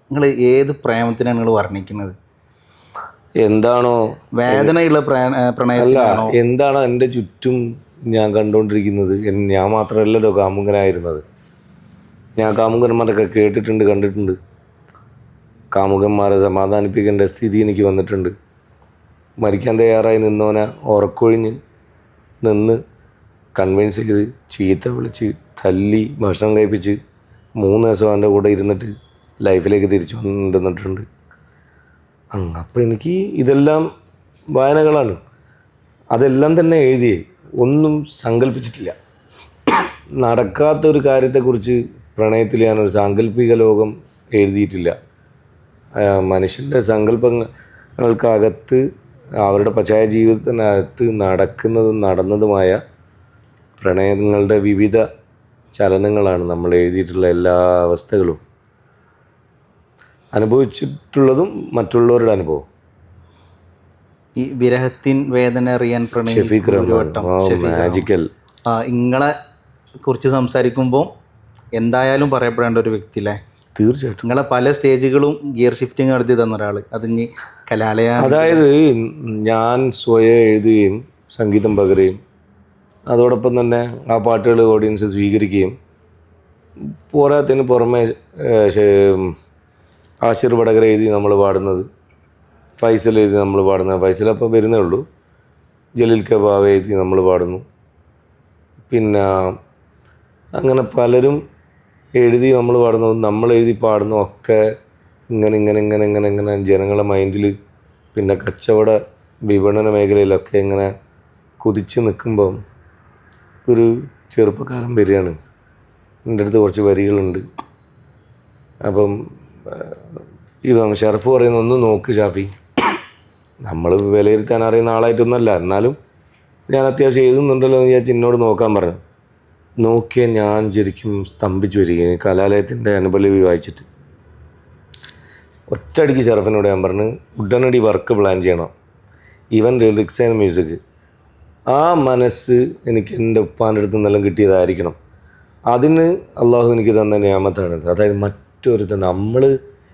നിങ്ങൾ ഏത് പ്രേമത്തിനാണ് നിങ്ങൾ വർണ്ണിക്കുന്നത്? എന്താണോ വേദനയുള്ള പ്രണയത്തിലാണോ? എന്താണോ എൻ്റെ ചുറ്റും ഞാൻ കണ്ടുകൊണ്ടിരിക്കുന്നത്? ഞാൻ മാത്രമല്ലല്ലോ കാമുകനായിരുന്നത്. ഞാൻ കാമുകന്മാരൊക്കെ കേട്ടിട്ടുണ്ട്, കണ്ടിട്ടുണ്ട്. കാമുകന്മാരെ സമാധാനിപ്പിക്കേണ്ട സ്ഥിതി എനിക്ക് വന്നിട്ടുണ്ട്. മരിക്കാൻ തയ്യാറായി നിന്നവനെ ഉറക്കൊഴിഞ്ഞ് നിന്ന് കൺവിൻസ് ചെയ്ത് ചീത്ത വിളിച്ച് തല്ലി ഭക്ഷണം കഴിപ്പിച്ച് 3 ദിവസം അവൻ്റെ കൂടെ ഇരുന്നിട്ട് ലൈഫിലേക്ക് തിരിച്ചു കൊണ്ടുവന്നിട്ടുണ്ട്. അപ്പോൾ എനിക്ക് ഇതെല്ലാം വായനകളാണ്. അതെല്ലാം തന്നെ എഴുതിയേ, ഒന്നും സങ്കല്പിച്ചിട്ടില്ല. നടക്കാത്തൊരു കാര്യത്തെക്കുറിച്ച് പ്രണയത്തിൽ ഞാനൊരു സാങ്കല്പിക ലോകം എഴുതിയിട്ടില്ല. മനുഷ്യൻ്റെ സങ്കല്പങ്ങൾക്കകത്ത് അവരുടെ പച്ചായ ജീവിതത്തിനകത്ത് നടന്നതുമായ പ്രണയങ്ങളുടെ വിവിധ ചലനങ്ങളാണ് നമ്മൾ എഴുതിയിട്ടുള്ള എല്ലാ അവസ്ഥകളും. അനുഭവിച്ചിട്ടുള്ളതും മറ്റുള്ളവരുടെ അനുഭവം. ഈ വിരഹത്തിൻ വേദന അറിയാൻ ഷഫീഖ് റഹ്മാൻ മാജിക്കൽ. ഇങ്ങളെ കുറിച്ച് സംസാരിക്കുമ്പോൾ എന്തായാലും പറയപ്പെടേണ്ട ഒരു വ്യക്തി അല്ലേ? തീർച്ചയായിട്ടും. നിങ്ങളെ പല സ്റ്റേജുകളും ഗിയർ ഷിഫ്റ്റിംഗ് നടത്തി തന്ന ഒരാൾ. അത് ഇനി കലാലയ, അതായത് ഞാൻ സ്വയം എഴുതുകയും സംഗീതം പകരുകയും അതോടൊപ്പം തന്നെ ആ പാട്ടുകൾ ഓഡിയൻസ് സ്വീകരിക്കുകയും പോരാത്തതിന് പുറമെ ആശിർ വടകര എഴുതി നമ്മൾ പാടുന്നത്, ഫൈസൽ എഴുതി നമ്മൾ പാടുന്നത്, ഫൈസൽ അപ്പോൾ വരുന്നേ ഉള്ളൂ, ജലീൽ കബാബ് എഴുതി നമ്മൾ പാടുന്നു, പിന്നെ അങ്ങനെ പലരും എഴുതി നമ്മൾ പാടുന്നതും നമ്മൾ എഴുതി പാടുന്നതും ഒക്കെ ഇങ്ങനെ ജനങ്ങളുടെ മൈൻഡിൽ പിന്നെ കച്ചവട വിപണന മേഖലയിലൊക്കെ ഇങ്ങനെ കുതിച്ച് നിൽക്കുമ്പം ഒരു ചെറുപ്പക്കാരൻ വരികയാണ്. എൻ്റെ അടുത്ത് കുറച്ച് വരികളുണ്ട്. അപ്പം ഇത് ഷറഫ് പറയുന്ന ഒന്ന് നോക്ക് ഷാഫി, നമ്മൾ വിലയിരുത്താൻ അറിയുന്ന ആളായിട്ടൊന്നുമല്ല, എന്നാലും ഞാൻ അത്യാവശ്യം എഴുതുന്നുണ്ടല്ലോ എന്ന് വിചാരിച്ച് എന്നോട് നോക്കാൻ പറഞ്ഞു. നോക്കിയാൽ ഞാൻ ശരിക്കും സ്തംഭിച്ചു വരികയാണ് കലാലയത്തിൻ്റെ അനുപല്ലവി വായിച്ചിട്ട്. ഒറ്റയടിക്ക് ഷറഫിനോട് ഞാൻ പറഞ്ഞു, ഉടനടി വർക്ക് പ്ലാൻ ചെയ്യണം, ഈവൻ ലിറിക്സ് ആൻഡ് മ്യൂസിക്. ആ മനസ്സ് എനിക്ക് എൻ്റെ ഉപ്പാൻ്റെ അടുത്ത് നിന്നെല്ലാം കിട്ടിയതായിരിക്കണം. അതിന് അള്ളാഹു എനിക്ക് തന്ന നിയാമത്താണ്. അതായത് മറ്റൊരുത്തൻ നമ്മൾ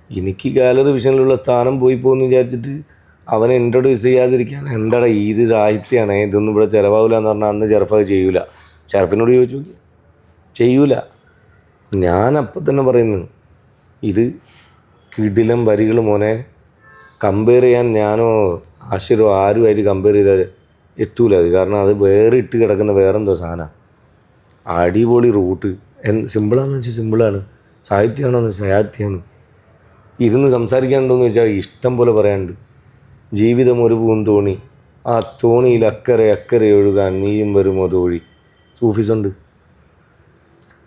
എനിക്ക് ഗാലറി വിഷനിലുള്ള സ്ഥാനം പോയി പോകുമെന്ന് വിചാരിച്ചിട്ട് അവനെ ഇൻട്രൊഡ്യൂസ് ചെയ്യാതിരിക്കാൻ എന്താടാ ഇത് സാഹിത്യമാണ്, ഇതൊന്നും ഇവിടെ ചിലവാകില്ല എന്ന് പറഞ്ഞാൽ അന്ന് ഷറഫ് ചെയ്യൂല. ഷറഫിനോട് ചോദിച്ചു നോക്കി, ചെയ്യൂല. ഞാൻ അപ്പം തന്നെ പറയുന്നു, ഇത് കിടിലം വരികൾ മോനെ, കമ്പയർ ചെയ്യാൻ ഞാനോ ആശിരോ ആരുമായിട്ട് കമ്പയർ ചെയ്താൽ എത്തൂല അത്. കാരണം അത് വേറെ ഇട്ട് കിടക്കുന്ന വേറെന്തോ സാധനമാണ്. അടിപൊളി റൂട്ട്. സിമ്പിളാണെന്ന് വെച്ചാൽ സിമ്പിളാണ്, സാഹിത്യമാണോ എന്ന് വെച്ചാൽ സാഹിത്യമാണ്. ഇരുന്ന് സംസാരിക്കാനുണ്ടോയെന്ന് വെച്ചാൽ ഇഷ്ടം പോലെ പറയാനുണ്ട്. ജീവിതം ഒരു പൂന്തോണി, ആ തോണിയിൽ അക്കരെ ഒഴുകാൻ നീയും വരുമോ തോഴി. സൂഫിസുണ്ട്.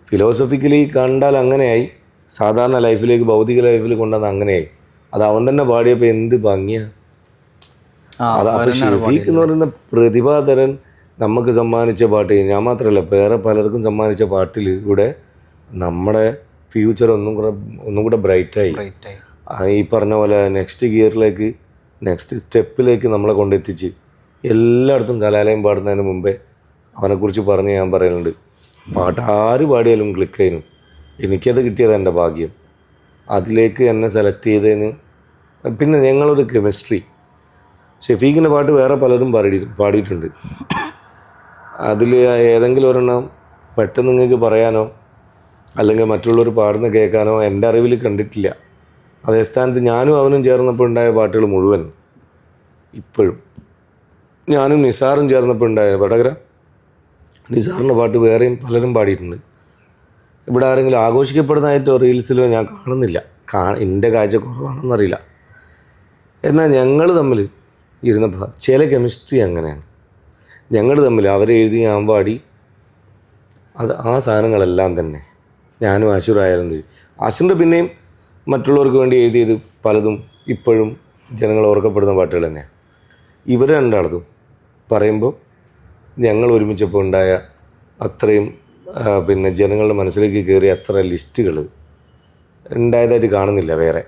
ഫിലോസഫിക്കലി കണ്ടാൽ അങ്ങനെയായി, സാധാരണ ലൈഫിലേക്ക് ഭൗതിക ലൈഫിൽ കൊണ്ടുവന്ന് അങ്ങനെയായി. അത് അവൻ തന്നെ പാടിയപ്പോൾ എന്ത് ഭംഗിയാണ്. അത് ഷഫീഖ് എന്ന് പറയുന്ന പ്രതിഭാധരൻ നമുക്ക് സമ്മാനിച്ച പാട്ട്, ഞാൻ മാത്രമല്ല വേറെ പലർക്കും സമ്മാനിച്ച പാട്ടിൽ ഇവിടെ നമ്മുടെ ഫ്യൂച്ചർ ഒന്നും കൂടെ ബ്രൈറ്റായി. ഈ പറഞ്ഞ പോലെ നെക്സ്റ്റ് ഗിയറിലേക്ക്, നെക്സ്റ്റ് സ്റ്റെപ്പിലേക്ക് നമ്മളെ കൊണ്ടെത്തിച്ച് എല്ലായിടത്തും കലാലയം പാടുന്നതിന് മുമ്പേ അവനെക്കുറിച്ച് പറഞ്ഞ് ഞാൻ പറയുന്നുണ്ട്, പാട്ട് ആര് പാടിയാലും ക്ലിക്ക് ചെയ്യുന്നു. എനിക്കത് കിട്ടിയത് എൻ്റെ ഭാഗ്യം. അതിലേക്ക് എന്നെ സെലക്ട് ചെയ്തതിന് പിന്നെ ഞങ്ങളൊരു കെമിസ്ട്രി. ഷഫീഖിൻ്റെ പാട്ട് വേറെ പലരും പാടിയിട്ടുണ്ട്. അതിൽ ഏതെങ്കിലും ഒരെണ്ണം പെട്ടെന്ന് നിങ്ങൾക്ക് പറയാനോ അല്ലെങ്കിൽ മറ്റുള്ളവർ പാടുന്ന കേൾക്കാനോ എൻ്റെ അറിവിൽ കണ്ടിട്ടില്ല. അതേ സ്ഥാനത്ത് ഞാനും അവനും ചേർന്നപ്പോൾ ഉണ്ടായ പാട്ടുകൾ മുഴുവൻ ഇപ്പോഴും, ഞാനും നിസാറും ചേർന്നപ്പോൾ ഉണ്ടായ വടകര നിസാറിൻ്റെ പാട്ട് വേറെയും പലരും പാടിയിട്ടുണ്ട്. ഇവിടെ ആരെങ്കിലും ആഘോഷിക്കപ്പെടുന്നതായിട്ടോ റീൽസിലോ ഞാൻ കാണുന്നില്ല. എൻ്റെ കാഴ്ച കുറവാണെന്നറിയില്ല. എന്നാൽ ഞങ്ങൾ തമ്മിൽ ഇരുന്നപ്പോൾ ചില കെമിസ്ട്രി അങ്ങനെയാണ്. ഞങ്ങൾ തമ്മിൽ അവരെഴുതി ഞാൻ പാടി, അത് ആ സാധനങ്ങളെല്ലാം തന്നെ ഞാനും ആശുറായാലും ആശുറിൻ്റെ പിന്നെയും മറ്റുള്ളവർക്ക് വേണ്ടി എഴുതിയത് പലതും ഇപ്പോഴും ജനങ്ങൾ ഓർക്കപ്പെടുന്ന പാട്ടുകൾ തന്നെയാണ്. ഇവർ രണ്ടാളതും പറയുമ്പോൾ ഞങ്ങൾ ഒരുമിച്ചപ്പോൾ ഉണ്ടായ അത്രയും പിന്നെ ജനങ്ങളുടെ മനസ്സിലേക്ക് കയറിയ അത്ര ലിസ്റ്റുകൾ ഉണ്ടായതായിട്ട് കാണുന്നില്ല വേറെ.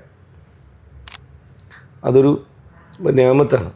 അതൊരു നിയമത്താണ്.